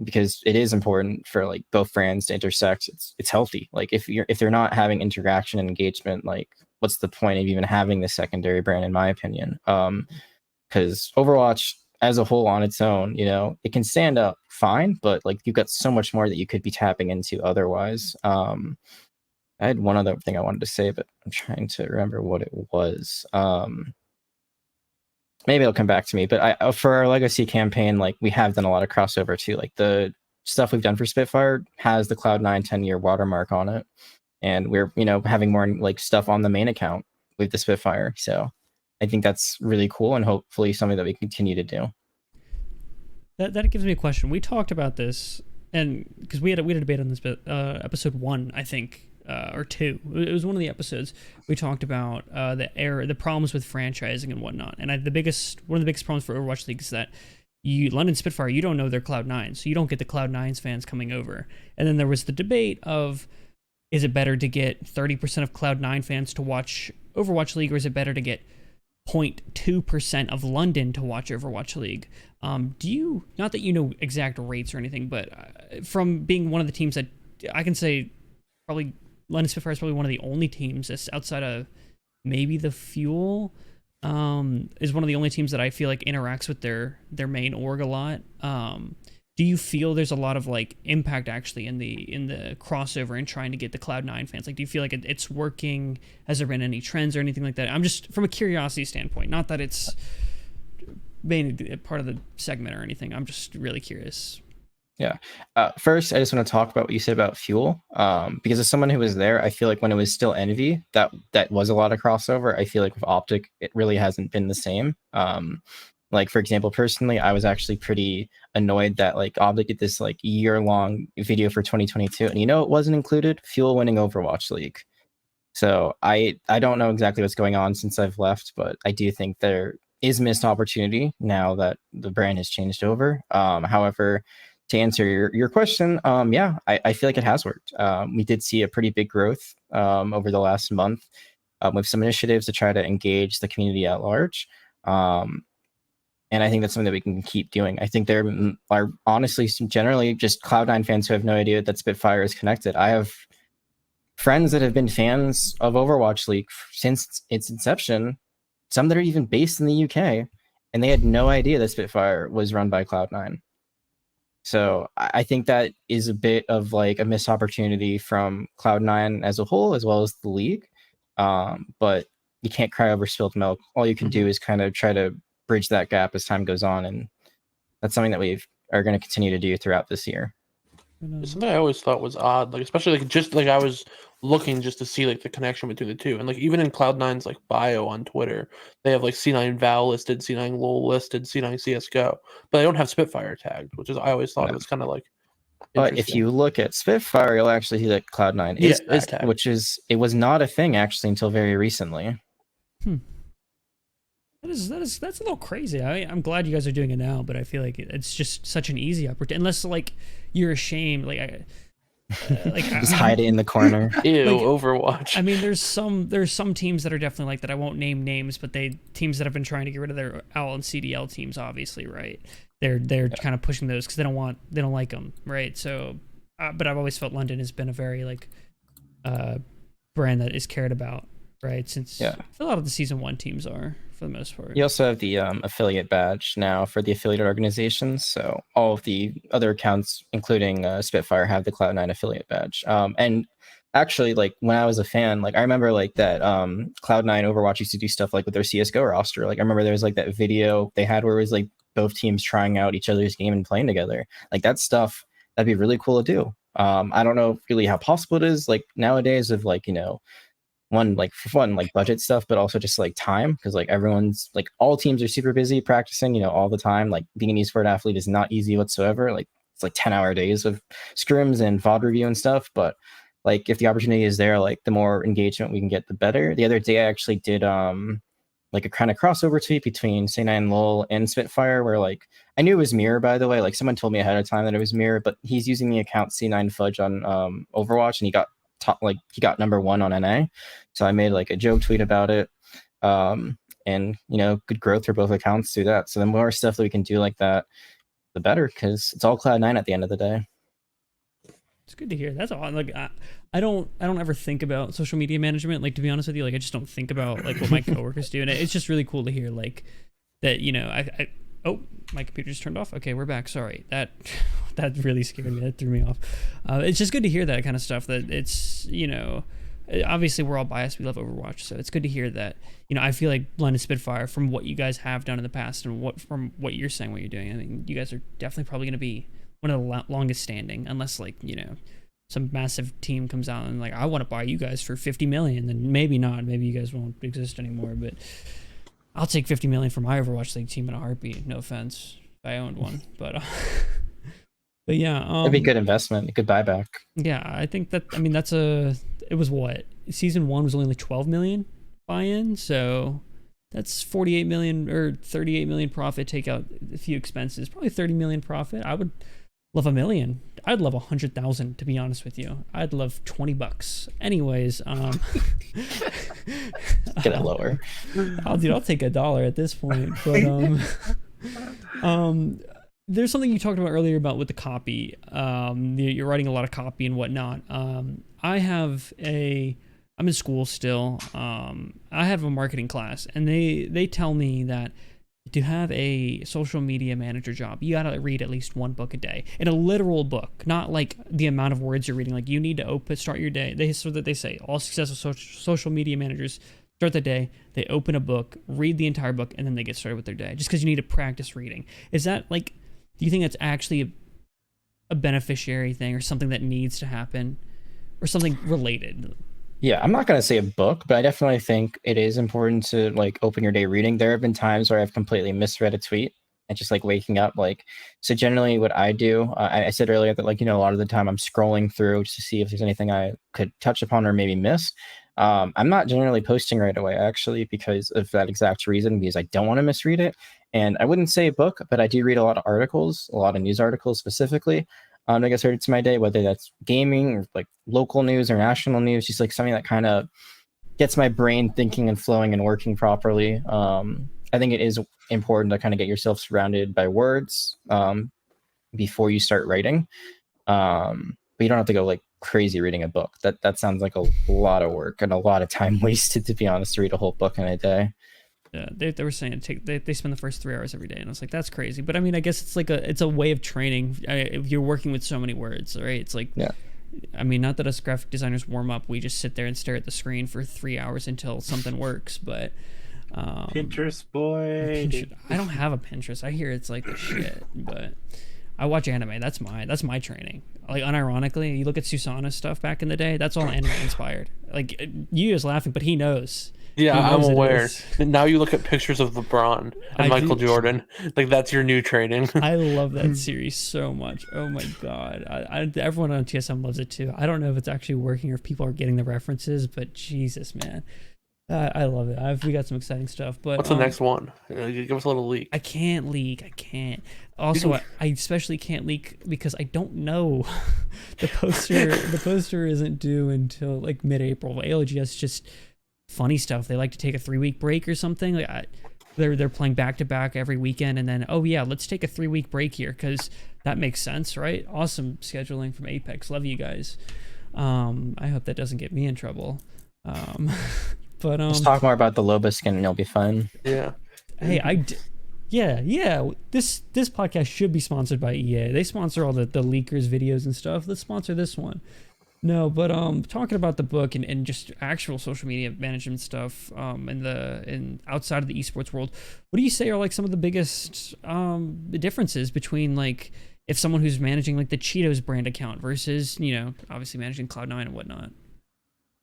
Because it is important for like both brands to intersect. It's healthy. Like if they're not having interaction and engagement, like what's the point of even having the secondary brand, in my opinion? Because Overwatch as a whole on its own, you know, it can stand up fine, but like you've got so much more that you could be tapping into otherwise. I had one other thing I wanted to say, but I'm trying to remember what it was. Maybe it'll come back to me. But for our legacy campaign, like we have done a lot of crossover too. Like the stuff we've done for Spitfire has the Cloud9 10-year watermark on it, and we're, you know, having more like stuff on the main account with the Spitfire. So I think that's really cool, and hopefully something that we continue to do. That gives me a question. We talked about this, and because we had a debate on this, but episode 1, I think, or 2. It was one of the episodes we talked about the problems with franchising and whatnot. And one of the biggest problems for Overwatch League is that London Spitfire, you don't know they're Cloud9, so you don't get the Cloud9's fans coming over. And then there was the debate of, is it better to get 30% of Cloud9 fans to watch Overwatch League, or is it better to get 0.2% of London to watch Overwatch League? Do you, not that you know exact rates or anything, but from being one of the teams that I can say probably London Spitfire is probably one of the only teams that's outside of maybe the Fuel, is one of the only teams that I feel like interacts with their main org a lot. Do you feel there's a lot of like impact actually in the crossover and trying to get the Cloud9 fans? Like, do you feel like it's working? Has there been any trends or anything like that? I'm just from a curiosity standpoint, not that it's mainly part of the segment or anything. I'm just really curious. Yeah. First, I just want to talk about what you said about Fuel, because as someone who was there, I feel like when it was still Envy, that was a lot of crossover. I feel like with Optic, it really hasn't been the same. Like, for example, personally, I was actually pretty annoyed that like Optic did this like year-long video for 2022, and you know it wasn't included? Fuel winning Overwatch League. So I don't know exactly what's going on since I've left, but I do think there is missed opportunity now that the brand has changed over. However, to answer your question, yeah, I feel like it has worked. We did see a pretty big growth over the last month with some initiatives to try to engage the community at large. And I think that's something that we can keep doing. I think there are honestly generally just Cloud9 fans who have no idea that Spitfire is connected. I have friends that have been fans of Overwatch League since its inception, some that are even based in the UK, and they had no idea that Spitfire was run by Cloud9. So I think that is a bit of like a missed opportunity from Cloud9 as a whole, as well as the league. But you can't cry over spilled milk. All you can do is kind of try to bridge that gap as time goes on, and that's something that we are going to continue to do throughout this year. It's something I always thought was odd, like especially like just like I was looking just to see like the connection between the two, and like even in Cloud9's like bio on Twitter, they have like C9 Val listed, C9 LoL listed, C9 CS:GO, but they don't have Spitfire tagged, which is I always thought it was kind of like. But if you look at Spitfire, you'll actually see that Cloud9 is tagged, which it was not a thing actually until very recently. That's a little crazy. I'm glad you guys are doing it now, but I feel like it's just such an easy opportunity. Unless like you're ashamed, just hide it in the corner. Ew, like, Overwatch. I mean, there's some teams that are definitely like that. I won't name names, but teams that have been trying to get rid of their OWL and CDL teams. Obviously, right? They're kind of pushing those because they don't like them, right? So, but I've always felt London has been a very like brand that is cared about, right? Since I feel a lot of the season 1 teams are. For the most part. You also have the affiliate badge now for the affiliated organizations. So all of the other accounts, including Spitfire, have the Cloud9 affiliate badge. And actually, like when I was a fan, like I remember like that Cloud9 Overwatch used to do stuff like with their CS:GO roster. Like I remember there was like that video they had where it was like both teams trying out each other's game and playing together. Like that stuff, that'd be really cool to do. I don't know really how possible it is like nowadays of like, you know, one like for fun like budget stuff, but also just like time, because like everyone's like all teams are super busy practicing, you know, all the time. Like being an esport athlete is not easy whatsoever. Like it's like 10-hour days of scrims and VOD review and stuff, but like if the opportunity is there, like the more engagement we can get, the better. The other day I actually did like a kind of crossover tweet between C9 LoL and Spitfire, where like I knew it was Mirror, by the way. Like someone told me ahead of time that it was Mirror, but he's using the account C9 Fudge on Overwatch, and he got number 1 on NA. So I made like a joke tweet about it. and good growth for both accounts through that. So the more stuff that we can do like that, the better, because it's all Cloud9 at the end of the day. It's good to hear. That's all. Like I don't ever think about social media management. Like, to be honest with you, like I just don't think about like what my coworkers do, and it's just really cool to hear like that. I oh, my computer just turned off. Okay, we're back. Sorry, that really scared me. That threw me off. It's just good to hear that kind of stuff. That it's obviously we're all biased. We love Overwatch, so it's good to hear that. I feel like Blended Spitfire, from what you guys have done in the past and from what you're saying, what you're doing, I mean, you guys are definitely probably going to be one of the longest standing, unless like some massive team comes out and like, I want to buy you guys for 50 million. Then maybe not. Maybe you guys won't exist anymore. But I'll take 50 million for my Overwatch League team in a heartbeat. No offense if I owned one, but yeah, It'd be a good investment, a good buyback. Yeah, I think that. I mean, it was what, season 1 was only like 12 million buy-in, so that's 48 million or 38 million profit. Take out a few expenses, probably 30 million profit. I would love $1 million. I'd love 100,000, to be honest with you. I'd love $20. Anyways, get it lower. I'll take $1 at this point. But there's something you talked about earlier about with the copy. You're writing a lot of copy and whatnot. I'm in school still. I have a marketing class, and they tell me that to have a social media manager job, you gotta read at least 1 book a day, in a literal book, not like the amount of words you're reading. Like, you need to start your day. They say all successful social media managers start the day, they open a book, read the entire book, and then they get started with their day. Just because you need to practice reading. Is that like? Do you think that's actually a beneficiary thing, or something that needs to happen, or something related? Yeah, I'm not going to say a book, but I definitely think it is important to like open your day reading. There have been times where I've completely misread a tweet and just like waking up. So generally what I do, I said earlier that a lot of the time I'm scrolling through just to see if there's anything I could touch upon or maybe miss. I'm not generally posting right away, actually, because of that exact reason, because I don't want to misread it. And I wouldn't say a book, but I do read a lot of articles, a lot of news articles specifically. I get started to my day, whether that's gaming or like local news or national news, just like something that kind of gets my brain thinking and flowing and working properly. I think it is important to kind of get yourself surrounded by words before you start writing. But you don't have to go like crazy reading a book. That sounds like a lot of work and a lot of time wasted, to be honest, to read a whole book in a day. Yeah, they were saying they spend the first 3 hours every day, and I was like, that's crazy. But I mean, I guess it's a way of training. You're working with so many words, right? It's like, yeah. I mean, not that us graphic designers warm up. We just sit there and stare at the screen for 3 hours until something works. But Pinterest boy. I don't have a Pinterest. I hear it's like the shit, but I watch anime. That's my training. Like, unironically, you look at Susanna's stuff back in the day. That's all anime inspired. Like, you is laughing, but he knows. Yeah, I'm aware. Now you look at pictures of LeBron and Michael Jordan. Like, that's your new training. I love that series so much. Oh my god. Everyone on TSM loves it too. I don't know if it's actually working or if people are getting the references, but Jesus, man. I love it. We got some exciting stuff. But what's the next one? Give us a little leak. I can't leak. I can't. Also, I especially can't leak because I don't know. The poster isn't due until like mid-April. ALGS just funny stuff. They like to take a 3-week break or something. Like they're playing back-to-back every weekend, and then, oh yeah, let's take a 3-week break here because that makes sense, right? Awesome scheduling from Apex. Love you guys. I hope that doesn't get me in trouble. But let's talk more about the Loba skin and you'll be fine. Yeah. Hey, yeah. This podcast should be sponsored by EA. They sponsor all the leakers videos and stuff. Let's sponsor this one. No, but talking about the book and just actual social media management stuff in outside of the esports world, what do you say are like some of the biggest differences between like if someone who's managing like the Cheetos brand account versus, obviously managing Cloud9 and whatnot?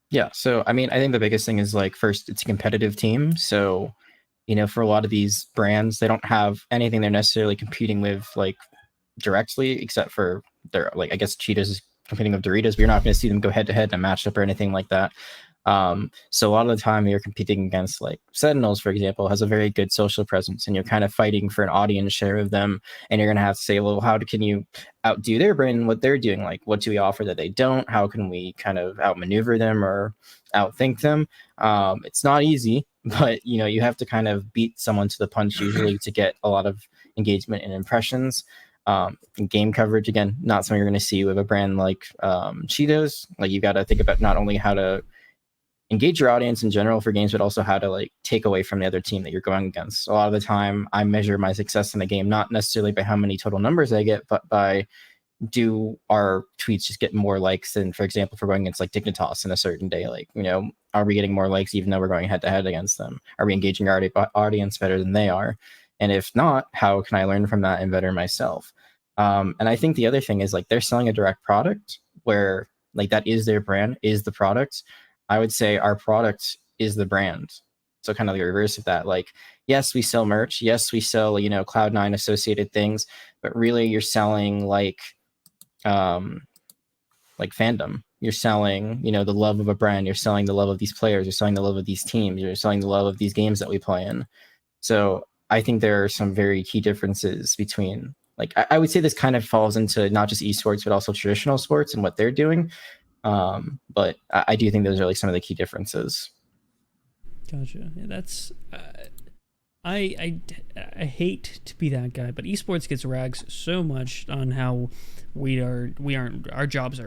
Yeah, so I mean, I think the biggest thing is like, first, it's a competitive team. So, for a lot of these brands, they don't have anything they're necessarily competing with like directly, except for their, like, I guess Cheetos is competing with Doritos, but you're not going to see them go head to head in a matchup or anything like that. So a lot of the time you're competing against like Sentinels, for example, has a very good social presence, and you're kind of fighting for an audience share of them. And you're going to have to say, well, how can you outdo their brand and what they're doing? Like, what do we offer that they don't? How can we kind of outmaneuver them or outthink them? It's not easy, but you have to kind of beat someone to the punch usually to get a lot of engagement and impressions. Game coverage, again, not something you're going to see with a brand like Cheetos. Like, you got to think about not only how to engage your audience in general for games, but also how to like take away from the other team that you're going against. A lot of the time I measure my success in the game not necessarily by how many total numbers I get, but by, do our tweets just get more likes than, for example, if we're going against like Dignitas in a certain day? Like, are we getting more likes even though we're going head to head against them? Are we engaging our audience better than they are? And if not, how can I learn from that and better myself? And I think the other thing is, like, they're selling a direct product where like that is their brand, is the product. I would say our product is the brand. So kind of the reverse of that. Like, yes, we sell merch. Yes, we sell, Cloud9 associated things, but really you're selling like fandom. You're selling, the love of a brand. You're selling the love of these players. You're selling the love of these teams. You're selling the love of these games that we play in. So I think there are some very key differences between, like, I would say this kind of falls into not just esports, but also traditional sports and what they're doing. But I do think those are like some of the key differences. Gotcha. Yeah, that's I hate to be that guy, but esports gets rags so much on how our jobs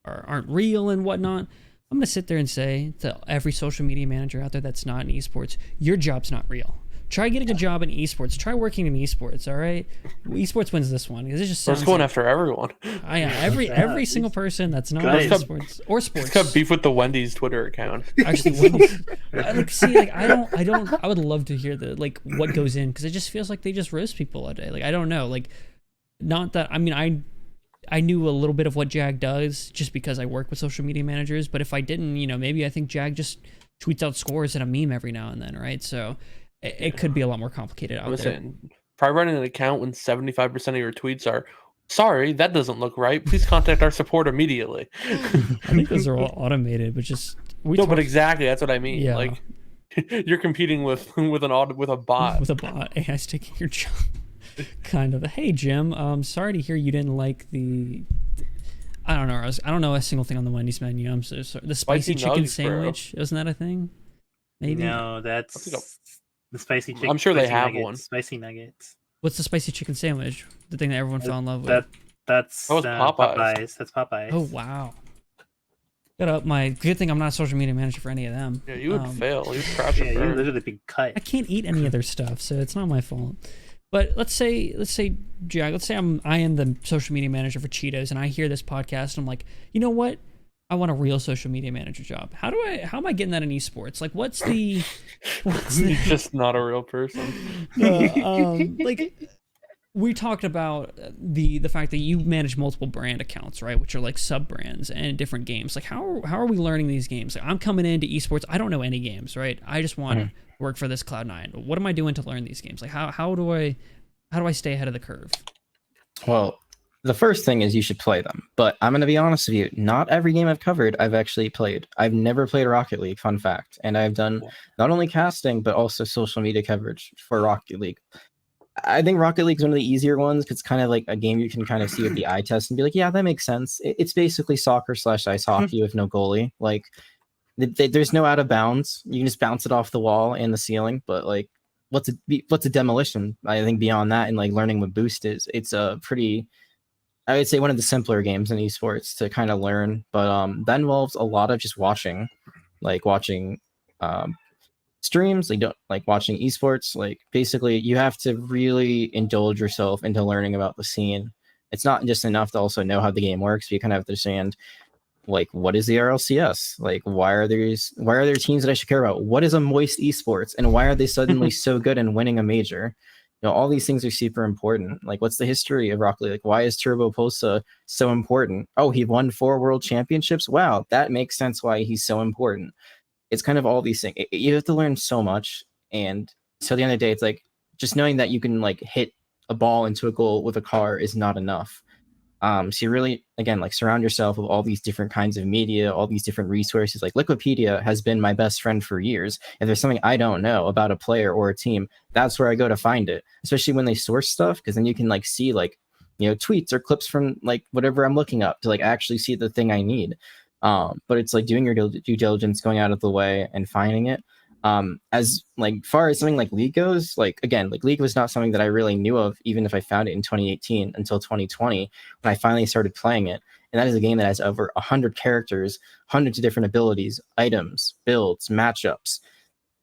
aren't real and whatnot. I'm gonna sit there and say to every social media manager out there that's not in esports, your job's not real. Try getting a job in esports. Try working in esports. All right, esports wins this one because it just sounds. It's going after everyone. Every single person that's not in esports or sports. It's got beef with the Wendy's Twitter account. Actually, Wendy's, I would love to hear what goes in, because it just feels like they just roast people all day. Like, I don't know. Like, not that, I mean, I knew a little bit of what JAG does just because I work with social media managers, but if I didn't, maybe I think JAG just tweets out scores and a meme every now and then, right? So it could be a lot more complicated out there. Try running an account when 75% of your tweets are, sorry, that doesn't look right. Please contact our support immediately. I think those are all automated, but just but exactly, that's what I mean. Yeah. Like, you're competing with a bot. With a bot, AI's taking your job. Kind of. Hey Jim, sorry to hear you didn't like the. I don't know a single thing on the Wendy's menu. I'm so sorry. The spicy chicken nuggets, sandwich, wasn't that a thing? Maybe. No, that's the spicy chicken. I'm sure they have nuggets, one. Spicy nuggets. What's the spicy chicken sandwich? The thing that everyone fell in love with. That's Popeyes. That's Popeyes. Oh wow. Got up my good thing I'm not a social media manager for any of them. Yeah, you would fail. You'd crash it. You would literally be cut. I can't eat any of their stuff, so it's not my fault. But let's say Jag, let's say I am the social media manager for Cheetos, and I hear this podcast and I'm like, you know what? I want a real social media manager job. How am I getting that in esports? Like, what's the You're just not a real person. Like, we talked about the fact that you manage multiple brand accounts, right? Which are like sub brands and different games. Like, how are we learning these games? Like, I'm coming into esports. I don't know any games, right? I just want to work for this Cloud9. What am I doing to learn these games? Like, how do I stay ahead of the curve? Well, the first thing is you should play them. But I'm going to be honest with you, not every game I've covered I've actually played. I've never played Rocket League, fun fact. And I've done not only casting, but also social media coverage for Rocket League. I think Rocket League is one of the easier ones because it's kind of like a game you can kind of see with the eye test and be like, yeah, that makes sense. It's basically soccer/ice hockey with no goalie. Like, there's no out of bounds. You can just bounce it off the wall and the ceiling. But like, what's a demolition? I think beyond that, and like learning what boost is, it's a pretty, I would say, one of the simpler games in esports to kind of learn. But that involves a lot of just watching streams, like watching esports. Like, basically you have to really indulge yourself into learning about the scene. It's not just enough to also know how the game works, but you kind of have to understand, like, what is the RLCS? Like, why are there teams that I should care about? What is a moist esports, and why are they suddenly so good and winning a major? All these things are super important. Like, what's the history of Rocket League? Like, why is Turbo Posa so important? Oh, he won 4 world championships. Wow, that makes sense why he's so important. It's kind of all these things. You have to learn so much. And so at the end of the day, it's like, just knowing that you can like hit a ball into a goal with a car is not enough. So you really, again, like, surround yourself with all these different kinds of media, all these different resources. Like, Wikipedia has been my best friend for years. If there's something I don't know about a player or a team, that's where I go to find it, especially when they source stuff, because then you can like see like, tweets or clips from like whatever I'm looking up to like actually see the thing I need. But it's like doing your due diligence, going out of the way and finding it. As like far as something like League goes, like again, like League was not something that I really knew of, even if I found it in 2018 until 2020 when I finally started playing it. And that is a game that has over 100 characters, hundreds of different abilities, items, builds, matchups,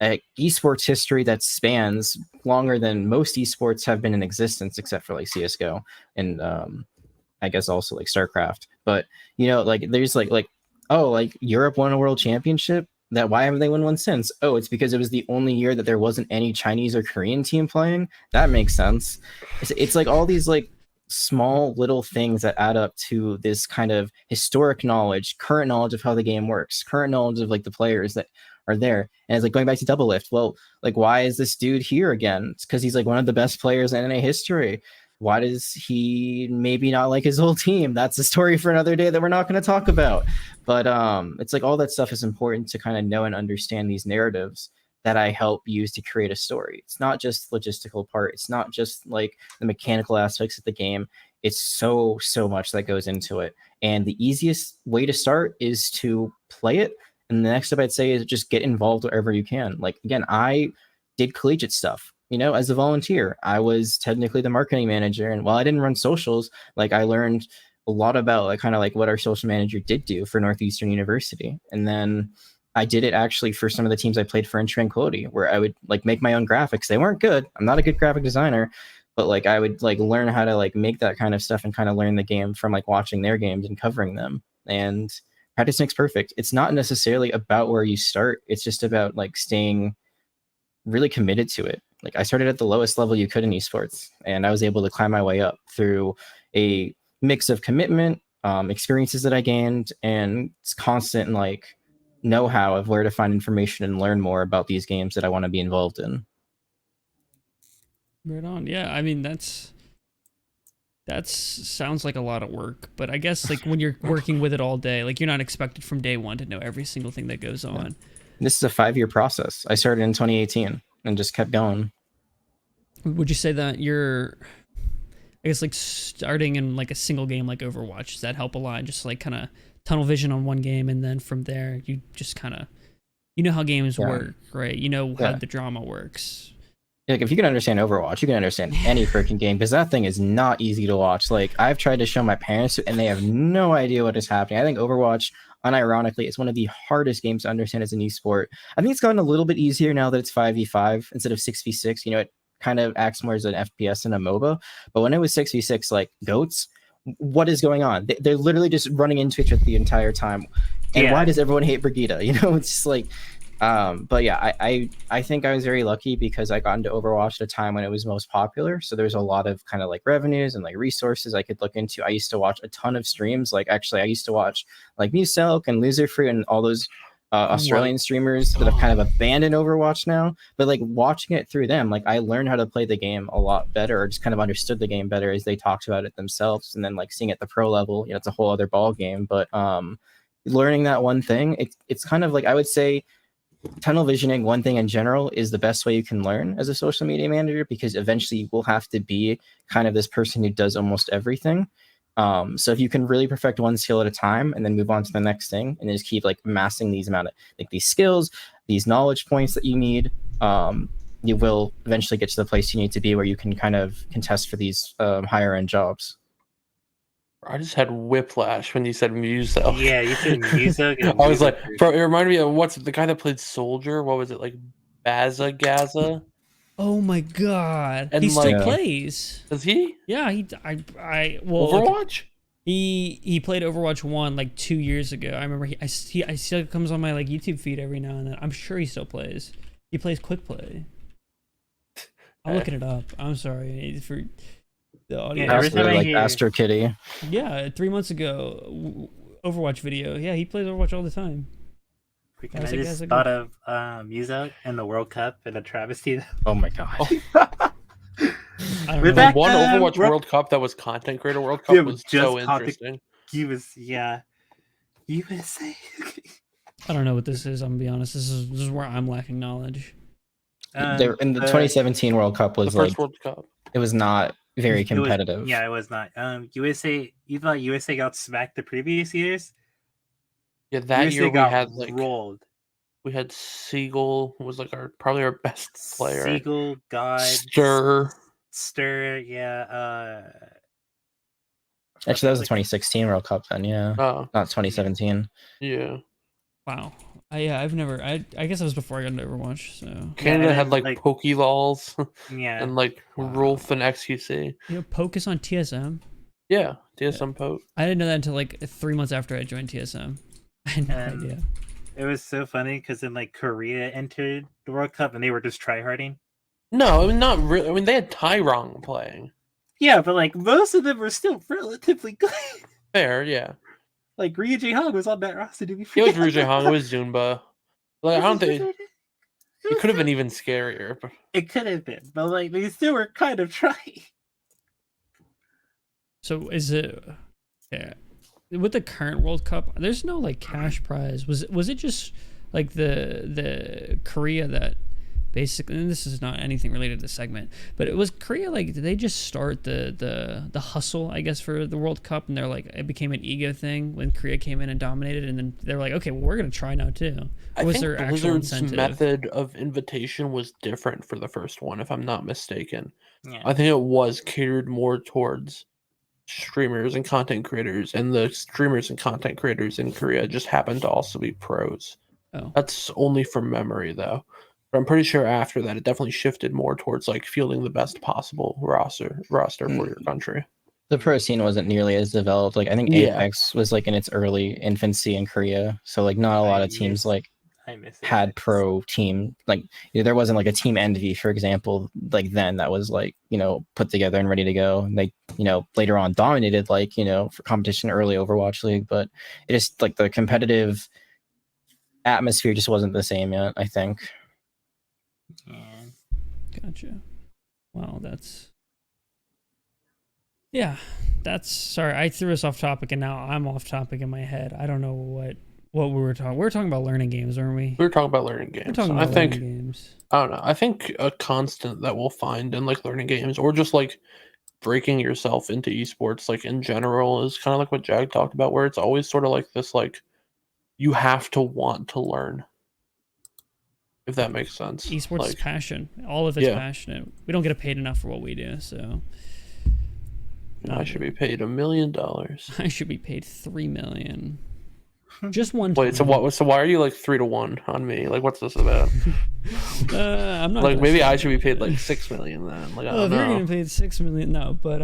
esports history that spans longer than most esports have been in existence, except for like CS:GO and I guess also like StarCraft. But you know, like there's like oh, like Europe won a world championship. That why haven't they won one since? Oh, it's because it was the only year that there wasn't any Chinese or Korean team playing. That makes sense. It's like all these like small little things that add up to this kind of historic knowledge, current knowledge of how the game works, current knowledge of like the players that are there. And it's like going back to Double Lift. Well, like why is this dude here again? It's because he's like one of the best players in NA history. Why does he maybe not like his whole team? That's a story for another day that we're not going to talk about. But it's like all that stuff is important to kind of know and understand these narratives that I help use to create a story. It's not just logistical part. It's not just like the mechanical aspects of the game. It's so much that goes into it. And the easiest way to start is to play it. And the next step I'd say is just get involved wherever you can. Like again, I did collegiate stuff. You know, as a volunteer, I was technically the marketing manager. And while I didn't run socials, like I learned a lot about like kind of like what our social manager did do for Northeastern University. And then I did it actually for some of the teams I played for in Tranquility, where I would like make my own graphics. They weren't good. I'm not a good graphic designer, but like I would like learn how to like make that kind of stuff and kind of learn the game from like watching their games and covering them. And practice makes perfect. It's not necessarily about where you start. It's just about like staying really committed to it. Like I started at the lowest level you could in esports, and I was able to climb my way up through a mix of commitment, experiences that I gained, and it's constant like know-how of where to find information and learn more about these games that I want to be involved in. Right on. Yeah, I mean that's sounds like a lot of work, but I guess like when you're working with it all day, like you're not expected from day one to know every single thing that goes on. Yeah. This is a 5-year process. I started in 2018 and just kept going. Would you say that you're, I guess, like starting in like a single game like Overwatch, does that help a lot? Just like kind of tunnel vision on one game, and then from there you just kind of, you know how games work, right? You know how the drama works. Like if you can understand Overwatch, you can understand any freaking game, because that thing is not easy to watch. Like I've tried to show my parents and they have no idea what is happening. I think Overwatch, unironically, is one of the hardest games to understand as an esport. I think it's gotten a little bit easier now that it's 5v5 instead of 6v6. You know, it kind of acts more as an FPS and a MOBA. But when it was 6v6, like goats, what is going on? They're literally just running into each other the entire time. And why does everyone hate Brigitte? You know, it's just like, but yeah, I think I was very lucky because I got into Overwatch at a time when it was most popular. So there's a lot of kind of like revenues and like resources I could look into. I used to watch a ton of streams. Like actually, I used to watch like Muselk and Loserfruit and all those Australian streamers that have kind of abandoned Overwatch now. But like watching it through them, like I learned how to play the game a lot better, or just kind of understood the game better as they talked about it themselves. And then like seeing it at the pro level, you know, it's a whole other ball game. But learning that one thing, it's kind of like, I would say, tunnel visioning one thing in general is the best way you can learn as a social media manager, because eventually you will have to be kind of this person who does almost everything. So if you can really perfect one skill at a time and then move on to the next thing and then just keep like amassing these amount of like these skills, these knowledge points that you need, you will eventually get to the place you need to be where you can kind of contest for these higher end jobs. I just had whiplash when you said Muselk. Yeah, you said Muselk. I was like, bro, it reminded me of what's the guy that played Soldier? What was it, like Baza Gaza? Oh my god! And he still like, plays. Does he? Yeah, well, Overwatch. He played Overwatch 1 like 2 years ago. I remember I still comes on my like YouTube feed every now and then. I'm sure he still plays. He plays quick play. I'm looking it up. I'm sorry for the audio. I also really like Astro Kitty. Yeah, 3 months ago, Overwatch video. Yeah, he plays Overwatch all the time. I just thought of Muselk and the World Cup and a travesty. Oh my god. The one Overwatch World Cup that was Content Creator World Cup was so interesting. He was, USA. I don't know what this is. I'm gonna be honest. This is where I'm lacking knowledge. In the 2017 World Cup was the first like World Cup. It was not very competitive. It was not. USA. You thought USA got smacked the previous years? Yeah, that USA year we got had like rolled. We had Siegel was like probably our best player. Siegel, God, Stir. yeah. Actually, that was the 2016 World Cup then, yeah. Oh, Not 2017. yeah. Wow. I've never. I guess it was before I got into Overwatch. So Canada and had then, like Pokeballs yeah. and like Wow. Rolf and XQC. you know, Poke is on TSM. Yeah, TSM Poke. I didn't know that until like 3 months after I joined TSM. I had no idea. It was so funny because then like Korea entered the World Cup and they were just tryharding. No, I mean not really. I mean they had Tyrong playing. Yeah, but like most of them were still relatively good. Fair, yeah. Like Ryu Jae Hong was on that roster. Did we It forget? was Rujay Hong. It was Zumba. Like I don't think it could have been even scarier. But It could have been, but like they still were kind of trying. So is it? Yeah. With the current World Cup, there's no like cash prize. Was it just like the Korea that basically? And this is not anything related to the segment, but it was Korea. Like, did they just start the hustle? I guess for the World Cup, and they're like, it became an ego thing when Korea came in and dominated, and then they're like, okay, well, we're gonna try now too. I Was think there actual Blizzard's incentive? method of invitation was different for the first one, if I'm not mistaken. Yeah. I think it was catered more towards streamers and content creators, and the streamers and content creators in Korea just happened to also be pros. Oh, That's only from memory, though. But I'm pretty sure after that, it definitely shifted more towards like fielding the best possible roster for your country. The pro scene wasn't nearly as developed. Like I think Yeah. Apex was like in its early infancy in Korea, so like not a lot of teams like I miss it. had pro team. Like there wasn't like a Team Envy, for example, like then that was like put together and ready to go. And they later on dominated like for competition early Overwatch League, but it just like the competitive atmosphere just wasn't the same yet, I think. Yeah. gotcha. Wow, that's sorry. I threw us off topic, and now I'm off topic in my head. I don't know what we were talking. We were talking about learning games, weren't we? We were talking about learning games. We're talking I about think learning games. I don't know. I think a constant that we'll find in like learning games or just like breaking yourself into esports like in general is kind of like what Jag talked about, where it's always sort of like this like you have to want to learn. If that makes sense. Esports is passion. All of it's passionate. We don't get paid enough for what we do, so I should be paid $1 million. I should be paid $3 million. Just one time. Wait, so why are you like 3-1 on me? Like, what's this about? I'm not like maybe I should be paid like $6 million then. Like I don't know. If you're getting paid $6 million, no, but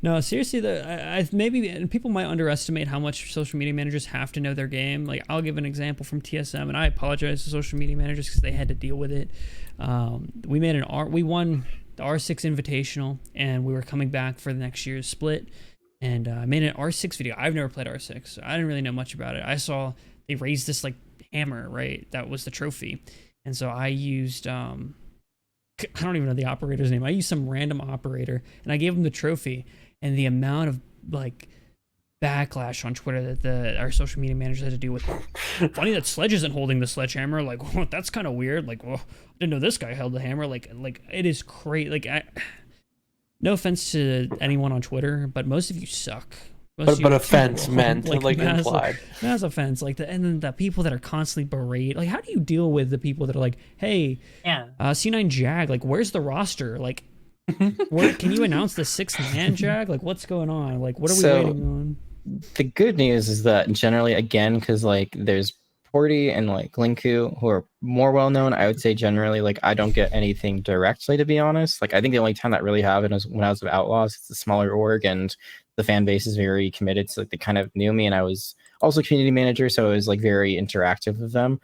no, seriously, I maybe people might underestimate how much social media managers have to know their game. Like, I'll give an example from TSM, and I apologize to social media managers because they had to deal with it. We won the R6 Invitational, and we were coming back for the next year's split. And I made an R6 video. I've never played R6, so I didn't really know much about it. I saw they raised this like hammer, right? That was the trophy, and so I used I don't even know the operator's name. I used some random operator, and I gave him the trophy. And the amount of like backlash on Twitter that our social media managers had to deal with. Funny that Sledge isn't holding the sledgehammer. Like, well, that's kind of weird. Like, well, I didn't know this guy held the hammer. Like it is crazy. Like, no offense to anyone on Twitter, but most of you suck. But offense meant like massive, implied. That's offense. Like and then the people that are constantly berate. Like, how do you deal with the people that are like, hey, C9 Jag, like, where's the roster? Like, can you announce the 6th-man Jag? Like, what's going on? Like, what are we waiting on? The good news is that generally, again, because like there's Porty and like Linku who are more well known, I would say generally like I don't get anything directly, to be honest. Like I think the only time that really happened was when I was with Outlaws. It's a smaller org and the fan base is very committed, so like they kind of knew me, and I was also community manager, so it was like very interactive with them.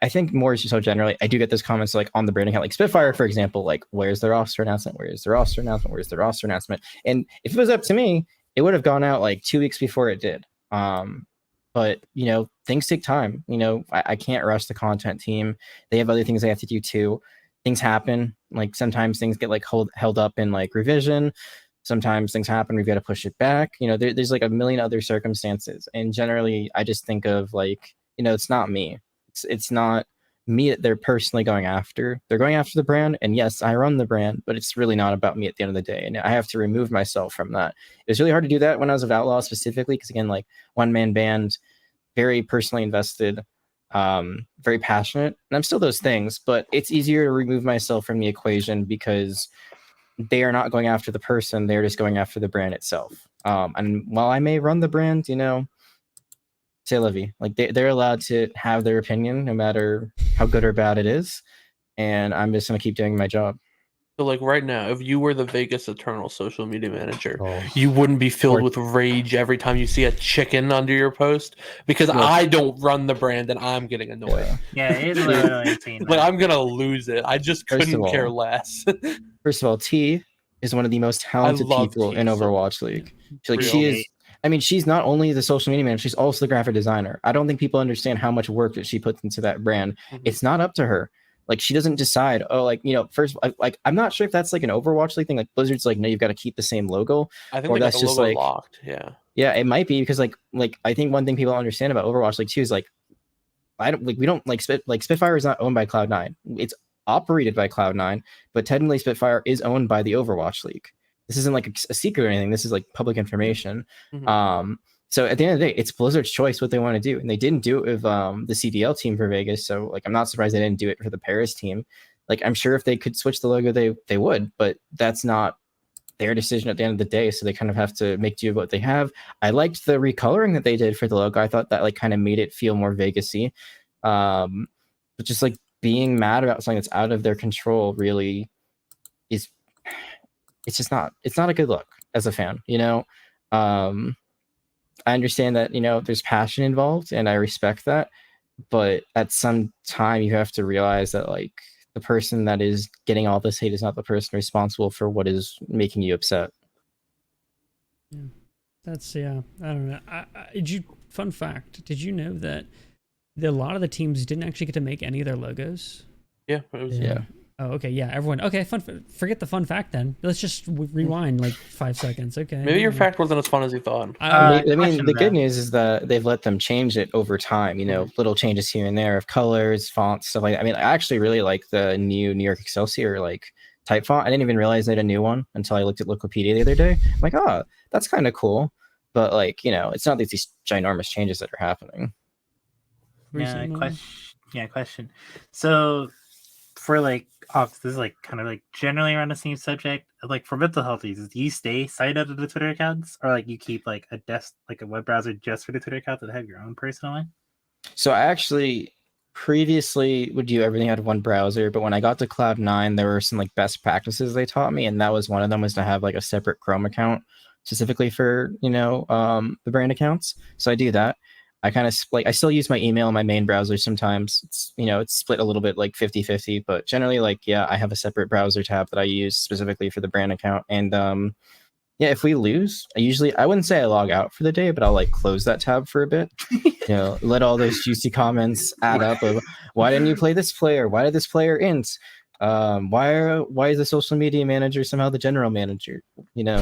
I think more so generally, I do get those comments like on the branding account, like Spitfire, for example, like where's the roster announcement? Where's the roster announcement? Where's the roster announcement? And if it was up to me, it would have gone out like 2 weeks before it did. But things take time. I can't rush the content team. They have other things they have to do too. Things happen. Like sometimes things get like held up in like revision. Sometimes things happen. We've got to push it back. There's like a million other circumstances. And generally, I just think of like, it's not me. It's not me that they're personally going after. They're going after the brand, and yes, I run the brand, but it's really not about me at the end of the day, and I have to remove myself from that. It was really hard to do that when I was with Outlaw specifically, because again, like one-man band, very personally invested, very passionate, and I'm still those things, but it's easier to remove myself from the equation because they are not going after the person, they're just going after the brand itself. And while I may run the brand, say Livy, like they're allowed to have their opinion no matter how good or bad it is, and I'm just gonna keep doing my job. So like right now, if you were the Vegas Eternal social media manager, Oh. you wouldn't be filled Or- with rage every time you see a chicken under your post because Look. I don't run the brand and I'm getting annoyed. Yeah. Yeah, it's literally insane. Like I'm gonna lose it. I just First of couldn't care all, less. First of all, T is one of the most talented love people T in so Overwatch League. Real. She is. I mean, she's not only the social media manager; she's also the graphic designer. I don't think people understand how much work that she puts into that brand. Mhm. It's not up to her. Like she doesn't decide. Oh, first, like I'm not sure if that's like an Overwatch League thing. Like Blizzard's like, no, you've got to keep the same logo. I think Or they got that's the just logo like locked. Yeah. Yeah, it might be because like I think one thing people don't understand about Overwatch League too is like we don't like Spitfire is not owned by Cloud9. It's operated by Cloud9, but technically Spitfire is owned by the Overwatch League. This isn't like a secret or anything. This is like public information. Mhm. So at the end of the day, it's Blizzard's choice what they want to do, and they didn't do it with the CDL team for Vegas. So like I'm not surprised they didn't do it for the Paris team. Like I'm sure if they could switch the logo, they would, but that's not their decision at the end of the day. So they kind of have to make do with what they have. I liked the recoloring that they did for the logo. I thought that like kind of made it feel more Vegas-y. But just like being mad about something that's out of their control really is it's not a good look as a fan, I understand that, there's passion involved and I respect that, but at some time you have to realize that like the person that is getting all this hate is not the person responsible for what is making you upset. Yeah. That's I don't know. Fun fact, did you know that a lot of the teams didn't actually get to make any of their logos? Yeah. It was, Yeah. Oh, okay. Yeah, everyone. Okay, forget the fun fact then. Let's just rewind like 5 seconds. Okay. Maybe your fact wasn't as fun as you thought. I mean, Question the good though. news is that they've let them change it over time, little changes here and there of colors, fonts, stuff like that. I mean, I actually really like the new New York Excelsior like type font. I didn't even realize they had a new one until I looked at Wikipedia the other day. I'm like, oh, that's kind of cool. But like, it's not these ginormous changes that are happening. Question. So for like this is like kind of like generally around the same subject, like for mental health reasons, do you stay signed up to the Twitter accounts, or like you keep like a web browser just for the Twitter account that have your own personal one? So I actually previously would do everything out of one browser, but when I got to Cloud9, there were some like best practices they taught me, and that was one of them was to have like a separate Chrome account specifically for the brand accounts. So I do that. I kind of I still use my email in my main browser sometimes. It's it's split a little bit like 50-50, but generally like I have a separate browser tab that I use specifically for the brand account. And if we lose, I wouldn't say I log out for the day, but I'll like close that tab for a bit. Let all those juicy comments add up of why didn't you play this player? Why did this player int? Why is the social media manager somehow the general manager?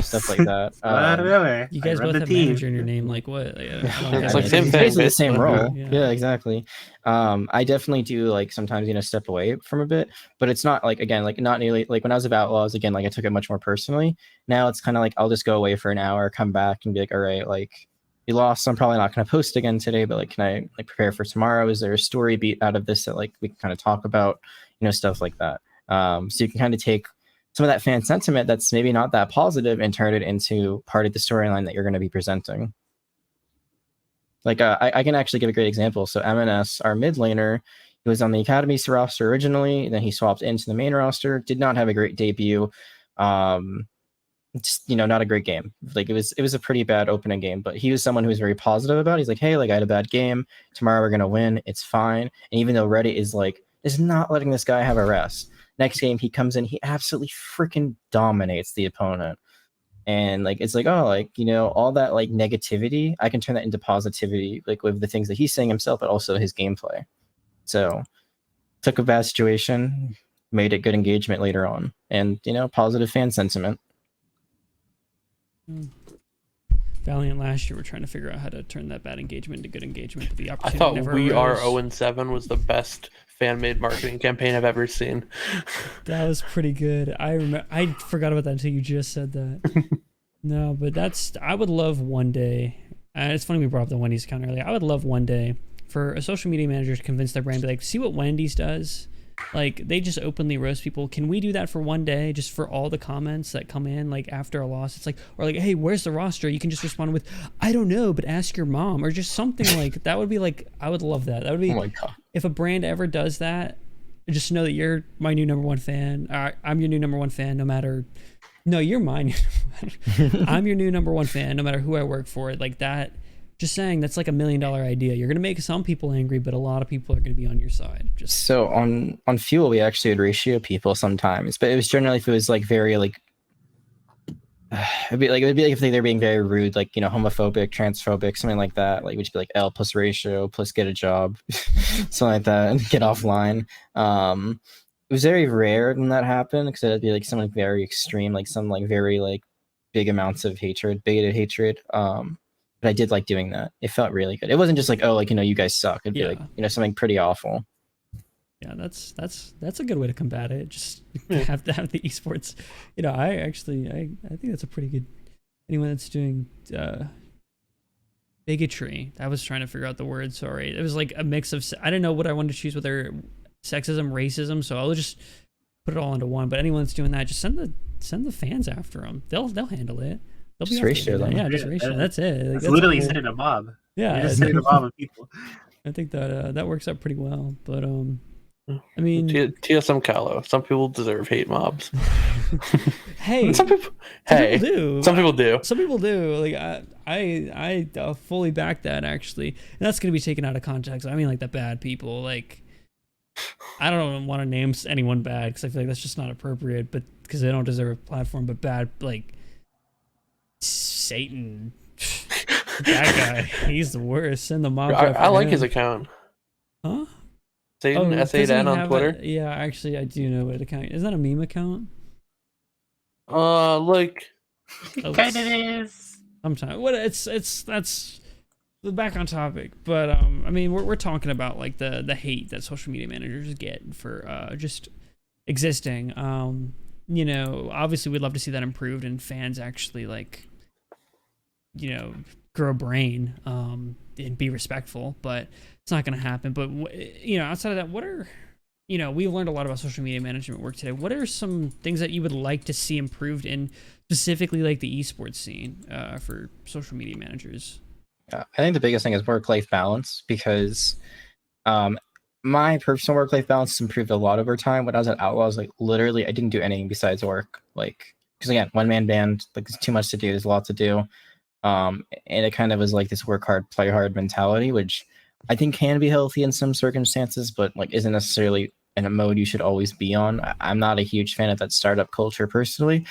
Stuff like that. You guys both have manager in your name, like what? It's like same It's thing, basically the same basically. role. Yeah. Yeah, exactly. I definitely do like sometimes step away from a bit, but it's not like again like not nearly like when I was with Outlaws again like I took it much more personally. Now it's kind of like I'll just go away for an hour, come back, and be like, all right, like you lost. So I'm probably not going to post again today, but like can I like prepare for tomorrow? Is there a story beat out of this that like we can kind of talk about? Stuff like that. So you can kind of take some of that fan sentiment that's maybe not that positive and turn it into part of the storyline that you're going to be presenting. Like I can actually give a great example. So MNS, our mid laner, he was on the Academy roster originally, then he swapped into the main roster. Did not have a great debut. Just, not a great game. Like it was a pretty bad opening game, but he was someone who was very positive about it. He's like, hey, like I had a bad game. Tomorrow we're gonna win. It's fine. And even though Reddit is not letting this guy have a rest. Next game he comes in, he absolutely freaking dominates the opponent. And like it's like, oh, like all that like negativity, I can turn that into positivity, like with the things that he's saying himself, but also his gameplay. So took a bad situation, made it good engagement later on, and positive fan sentiment. Valiant last year were trying to figure out how to turn that bad engagement into good engagement, but the I opportunity thought never We Are arose. 0-7 was the best fan-made marketing campaign I've ever seen. That was pretty good. I forgot about that until you just said that. No, but I would love one day. it's funny we brought up the Wendy's account earlier. I would love one day for a social media manager to convince their brand, be like, see what Wendy's does? Like, they just openly roast people. Can we do that for one day, just for all the comments that come in, like, after a loss? It's like, or like, hey, where's the roster? You can just respond with, I don't know, but ask your mom, or just something like that. Would be like, I would love that. That would be, Oh my God. if a brand ever does that, just know that you're my new number one fan. I'm your new number one fan, no matter. No, you're mine. I'm your new number one fan, no matter who I work for. Like that. Just saying, that's like $1 million idea. You're gonna make some people angry, but a lot of people are gonna be on your side. Just So on Fuel, we actually would ratio people sometimes, but it was generally if it was like very like it would be like if they're being very rude, like, you know, homophobic, transphobic, something like that. Like, which be like L plus ratio plus get a job, something like that, and get offline. It was very rare when that happened because it'd be like something very extreme, like some like very like big amounts of hatred, bigoted hatred. But I did like doing that. It felt really good. It wasn't just like, oh, like, you know, you guys suck. It'd be like, you know, something pretty awful. Yeah, that's a good way to combat it. Just have to have the esports. You know, I think that's a pretty good. Anyone that's doing bigotry. I was trying to figure out the word. Sorry, it was like a mix of. I didn't know what I wanted to choose, whether sexism, racism. So I'll just put it all into one. But anyone that's doing that, just send the fans after them. They'll handle it. They'll Just be ratio them. Yeah, just ratio. That's it. Like, It's that's literally cool. sending a mob. Yeah, You're just sending a mob of people. I think that works out pretty well. But I mean, TSM Callow. Some people deserve hate mobs. hey, Some people do. Some people do. Like I fully back that, actually. And that's gonna be taken out of context. I mean, like the bad people. Like I don't want to name anyone bad because I feel like that's just not appropriate. But because they don't deserve a platform. But bad, like Satan. That guy, he's the worst. Send the mob. I like his account. Huh? Satan, doesn't S8N he on have Twitter. yeah, actually, I do know what account. Is that a meme account? Like Oh, Kind of is. sometimes. What that's back on topic. But I mean, we're talking about like the hate that social media managers get for just existing. You know, obviously, we'd love to see that improved and fans actually like, you know, grow a brain and be respectful, but it's not going to happen. But you know, outside of that, what are, you know, we've learned a lot about social media management work today. What are some things that you would like to see improved in specifically like the esports scene for social media managers? I think the biggest thing is work-life balance, because my personal work-life balance has improved a lot over time. When I was at Outlaws, like literally I didn't do anything besides work, like, because again, one-man band, like there's too much to do, there's a lot to do. And it kind of was like this work hard, play hard mentality, which I think can be healthy in some circumstances, but like isn't necessarily in a mode you should always be on. I'm not a huge fan of that startup culture personally.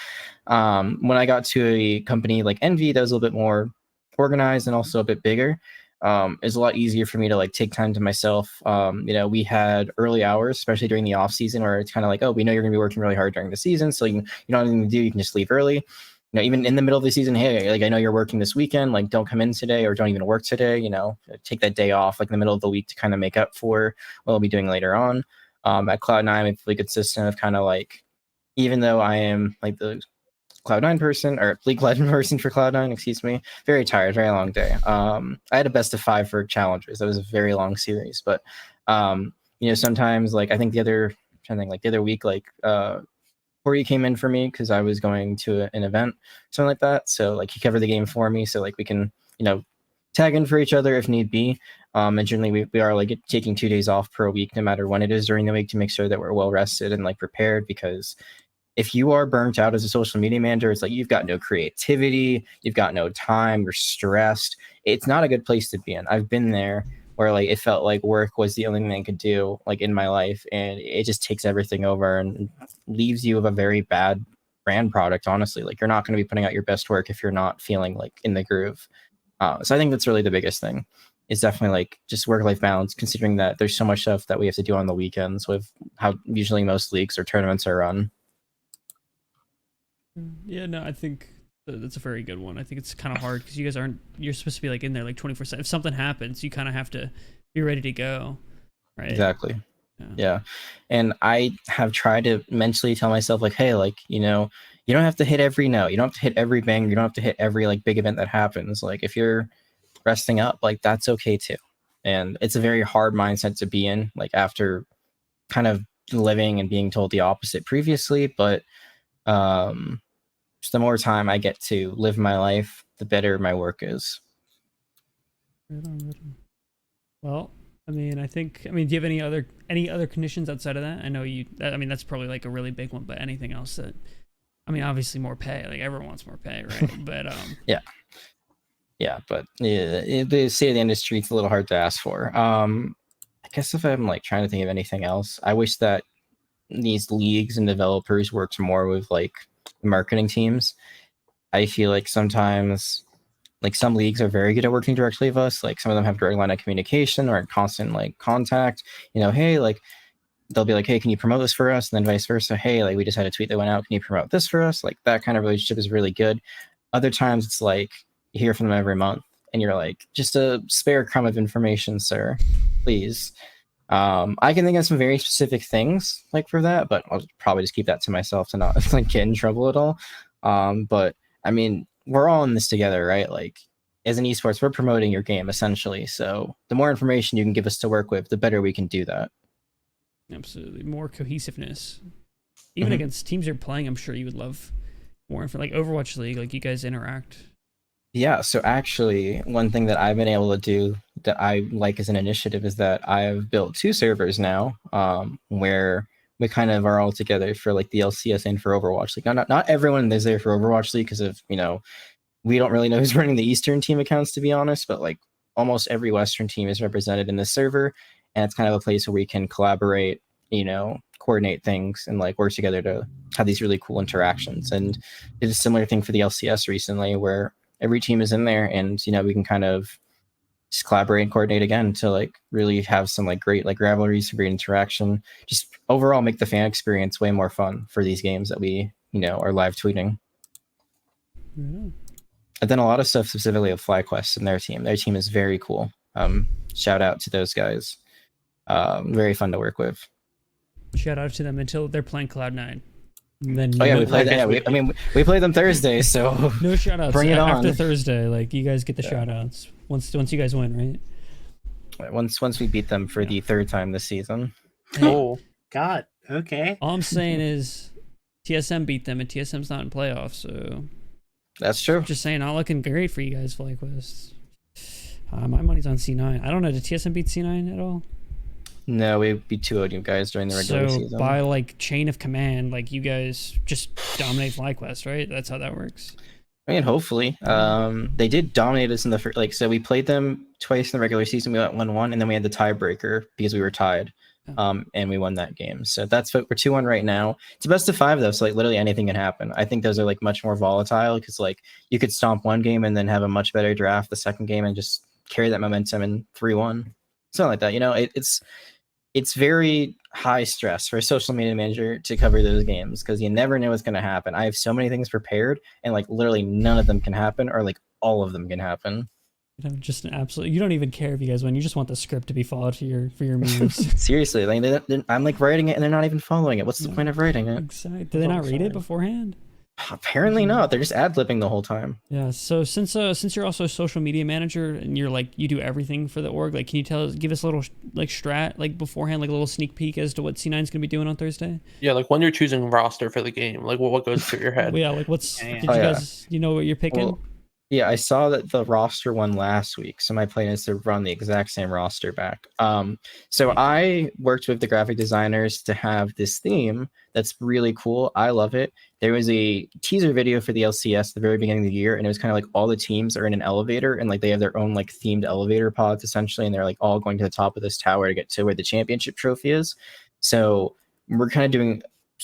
When I got to a company like Envy that was a little bit more organized and also a bit bigger, it's a lot easier for me to like take time to myself. You know, we had early hours, especially during the off season, where it's kind of like, oh, we know you're gonna be working really hard during the season, so you don't have anything to do, you can just leave early. You know, even in the middle of the season, hey, like I know you're working this weekend, like don't come in today or don't even work today, you know, take that day off like in the middle of the week to kind of make up for what we'll be doing later on. At Cloud9, I'm really consistent of kind of like, even though I am like the Cloud9 person or League Legend person for Cloud9, excuse me, very tired, very long day. I had a best of 5 for challengers. That was a very long series, but you know, sometimes like I think the other week, like Corey came in for me because I was going to an event, something like that. So like he covered the game for me, so like we can, you know, tag in for each other if need be. And generally we are like taking 2 days off per week, no matter when it is during the week, to make sure that we're well rested and like prepared. Because if you are burnt out as a social media manager, it's like you've got no creativity, you've got no time, you're stressed. It's not a good place to be in. I've been there where like it felt like work was the only thing I could do like in my life, and it just takes everything over and leaves you with a very bad brand product, honestly. Like you're not going to be putting out your best work if you're not feeling like in the groove. So I think that's really the biggest thing, is definitely like just work-life balance, considering that there's so much stuff that we have to do on the weekends with how usually most leagues or tournaments are run. Yeah, no, I think that's a very good one. I think it's kind of hard because you guys you're supposed to be like in there like 24/7. If something happens, you kind of have to be ready to go, right? Exactly. Yeah. And I have tried to mentally tell myself like, hey, like, you know, you don't have to hit every note, you don't have to hit every banger, you don't have to hit every like big event that happens. Like if you're resting up, like that's okay too. And it's a very hard mindset to be in, like after kind of living and being told the opposite previously. But just the more time I get to live my life, the better my work is. Well, I mean, do you have any other conditions outside of that? I know that's probably like a really big one, but anything else that, I mean, obviously more pay, like everyone wants more pay, right? But but the state of the industry, it's a little hard to ask for. I guess if I'm like trying to think of anything else, I wish that these leagues and developers worked more with like marketing teams. I feel like sometimes like some leagues are very good at working directly with us. Like some of them have direct line of communication or in constant like contact. Hey, like they'll be like, hey, can you promote this for us? And then vice versa. Hey, like we just had a tweet that went out. Can you promote this for us? Like that kind of relationship is really good. Other times it's like you hear from them every month and you're like, just a spare crumb of information, sir, please. I can think of some very specific things like for that, but I'll probably just keep that to myself to not like get in trouble at all. But I mean, we're all in this together, right? Like as an esports, we're promoting your game essentially. So the more information you can give us to work with, the better we can do that. absolutely, more cohesiveness. Even against teams you're playing, I'm sure you would love more for like Overwatch League, like you guys interact. Yeah, so actually, one thing that I've been able to do that I like as an initiative is that I've built 2 servers now, where we kind of are all together for like the LCS and for Overwatch League. Not everyone is there for Overwatch League because of, we don't really know who's running the Eastern team accounts, to be honest, but like almost every Western team is represented in this server, and it's kind of a place where we can collaborate, coordinate things and like work together to have these really cool interactions. And did a similar thing for the LCS recently where every team is in there and we can kind of just collaborate and coordinate again to like really have some like great like rivalries, great interaction, just overall make the fan experience way more fun for these games that we are live tweeting. I've done a lot of stuff specifically with FlyQuest and their team is very cool. Shout out to those guys. Very fun to work with. Shout out to them until they're playing Cloud9. Then we played. Yeah, we played them Thursday, so no shout outs. Bring it on. After Thursday, like you guys get the shout outs once you guys win, right? Once we beat them for the 3rd time this season. Oh God. Okay. All I'm saying is TSM beat them, and TSM's not in playoffs, so that's true. Just saying, not looking great for you guys, FlyQuest. My money's on C9. I don't know. Did TSM beat C9 at all? No, we beat 2-0 you guys during the regular season. So by like chain of command, like you guys just dominate FlyQuest, right? That's how that works. I mean, hopefully. They did dominate us in the first, so we played them twice in the regular season. We went 1-1, and then we had the tiebreaker because we were tied. And we won that game. So that's what we're 2-1 right now. It's a best of 5 though, so like literally anything can happen. I think those are like much more volatile because like you could stomp one game and then have a much better draft the second game and just carry that momentum in 3-1. Something like that. It's very high stress for a social media manager to cover those games because you never know what's going to happen. I have so many things prepared and like literally none of them can happen or like all of them can happen. Just an absolute. You don't even care if you guys win. You just want the script to be followed for your memes. Seriously, like I'm like writing it and they're not even following it. What's the point of writing it? Exactly. Do they not read it beforehand? Apparently not. They're just ad-libbing the whole time. Yeah. So since you're also a social media manager and you're like you do everything for the org, like can you give us a little like strat like beforehand, like a little sneak peek as to what C9's gonna be doing on Thursday? Yeah, like when you're choosing roster for the game, like what goes through your head? Well, yeah, like did you guys know what you're picking? Well, yeah, I saw that the roster won last week, so my plan is to run the exact same roster back. So I worked with the graphic designers to have this theme that's really cool. I love it. There was a teaser video for the LCS at the very beginning of the year, and it was kind of like all the teams are in an elevator, and like they have their own like themed elevator pods essentially, and they're like all going to the top of this tower to get to where the championship trophy is. So we're kind of doing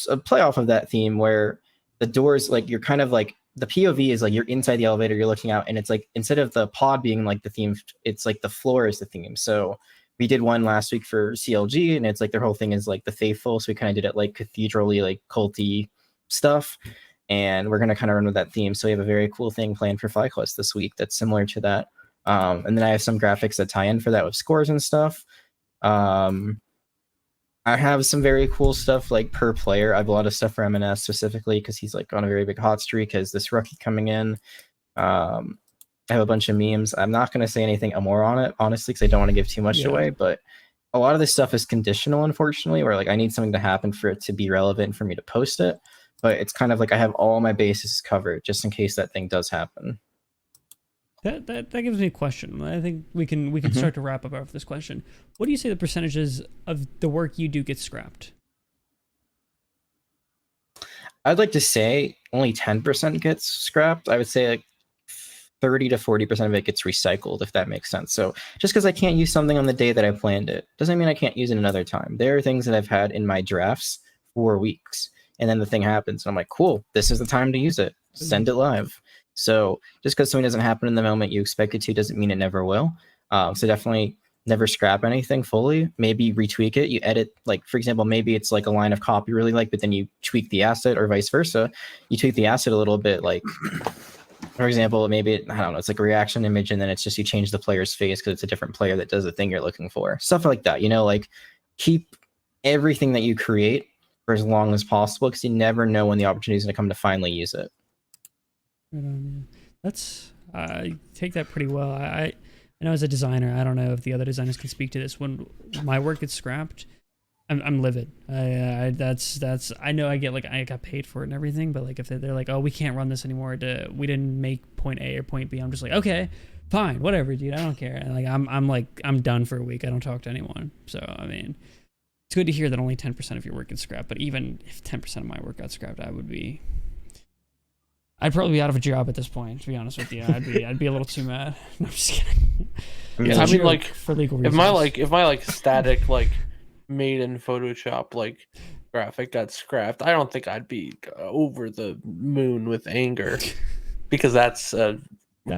a play off of that theme where the doors, like you're kind of like the POV is like you're inside the elevator, you're looking out, and it's like instead of the pod being like the theme, it's like the floor is the theme. So we did one last week for CLG, and it's like their whole thing is like the faithful. So we kind of did it like cathedral-y, like culty stuff, and we're gonna kind of run with that theme. So we have a very cool thing planned for FlyQuest this week that's similar to that. And then I have some graphics that tie in for that with scores and stuff. I have some very cool stuff like per player. I have a lot of stuff for M&S specifically because he's like on a very big hot streak as this rookie coming in. I have a bunch of memes. I'm not going to say anything more on it, honestly, because I don't want to give too much Yeah. away. But a lot of this stuff is conditional, unfortunately, where like I need something to happen for it to be relevant for me to post it. But it's kind of like I have all my bases covered just in case that thing does happen. That gives me a question. I think we can Mhm. start to wrap up after this question. What do you say the percentages of the work you do get scrapped? I'd like to say only 10% gets scrapped. I would say like 30 to 40% of it gets recycled, if that makes sense. So just because I can't use something on the day that I planned it, doesn't mean I can't use it another time. There are things that I've had in my drafts for weeks, and then the thing happens, and I'm like, cool, this is the time to use it. Send it live. So just because something doesn't happen in the moment you expect it to doesn't mean it never will. So definitely never scrap anything fully. Maybe retweak it. You edit, like, for example, maybe it's like a line of copy you really like, but then you tweak the asset, or vice versa. You tweak the asset a little bit, like, for example, maybe I don't know, it's like a reaction image, and then it's just you change the player's face because it's a different player that does the thing you're looking for. Stuff like that, like keep everything that you create for as long as possible, because you never know when the opportunity is going to come to finally use it. That's I take that pretty well. I know as a designer, I don't know if the other designers can speak to this. When my work gets scrapped, I'm livid. That's I know I got paid for it and everything, but like if they're like, oh, we can't run this anymore. We didn't make point A or point B. I'm just like, okay, fine, whatever, dude. I don't care. And like I'm done for a week. I don't talk to anyone. So I mean, it's good to hear that only 10% of your work gets scrapped. But even if 10% of my work got scrapped, I'd probably be out of a job at this point, to be honest with you. I'd be a little too mad. No, I'm just kidding. Yeah, I mean, like, for legal if reasons. my static made in Photoshop graphic got scrapped, I don't think I'd be over the moon with anger, because that's a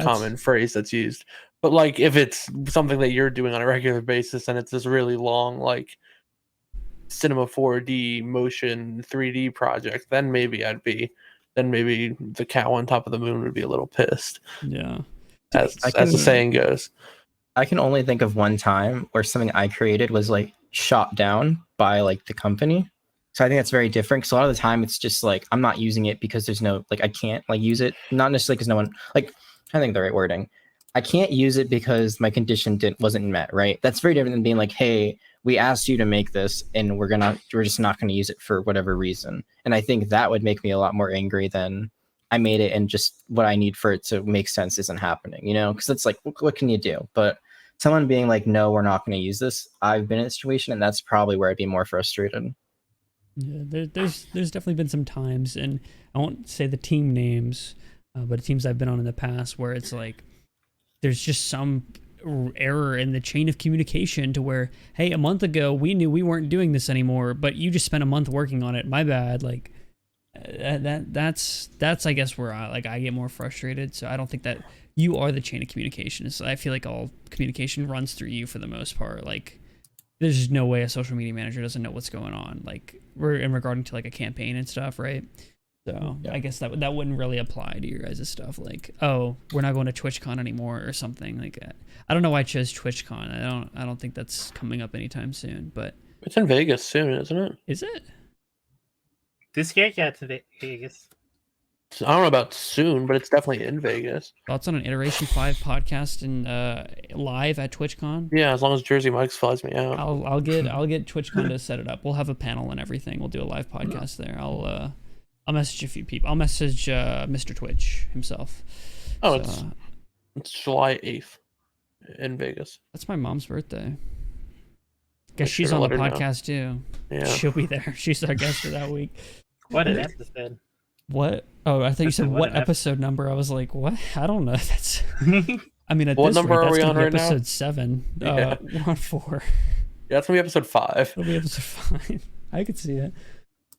common phrase that's used. But like if it's something that you're doing on a regular basis and it's this really long Cinema 4D motion 3D project, then maybe the cow on top of the moon would be a little pissed. Yeah. As the saying goes. I can only think of one time where something I created was like shot down by like the company. So I think that's very different, because a lot of the time it's just like I'm not using it because there's no, like, I can't like use it, not necessarily because no one, like, I think the right wording, I can't use it because my condition wasn't met, right? That's very different than being like, hey, we asked you to make this and we're just not going to use it for whatever reason. And I think that would make me a lot more angry than I made it and just what I need for it to make sense isn't happening, because it's like, what can you do? But someone being like, no, we're not going to use this, I've been in a situation, and that's probably where I'd be more frustrated. Yeah, there's definitely been some times, and I won't say the team names, but teams I've been on in the past where it's like there's just some error in the chain of communication to where, hey, a month ago we knew we weren't doing this anymore, but you just spent a month working on it. My bad. Like that's I guess where I get more frustrated. So I don't think that you are the chain of communication. So I feel like all communication runs through you for the most part. Like there's just no way a social media manager doesn't know what's going on. Like we're in regarding to like a campaign and stuff, right? So yeah. I guess that wouldn't really apply to your guys' stuff. Like, oh, we're not going to TwitchCon anymore or something like that. I don't know why I chose TwitchCon. I don't think that's coming up anytime soon. But it's in Vegas soon, isn't it? Is it? This year, yeah, to Vegas. I don't know about soon, but it's definitely in Vegas. Thoughts on an IterationFIVE podcast and live at TwitchCon? Yeah, as long as Jersey Mike's flies me out. I'll get TwitchCon to set it up. We'll have a panel and everything. We'll do a live podcast there. I'll message a few people. I'll message Mr. Twitch himself. Oh, it's July 8th in Vegas. That's my mom's birthday. Guess she's on the podcast too. Yeah, she'll be there. She's our guest for that week. What an episode! What? Oh, I thought you said what episode number. I was like, what? I don't know. That's. I mean, at what this number rate, are we on right episode now? 7. Yeah. We're on 4. Yeah, it's gonna be episode 5. It'll be episode 5. I could see it.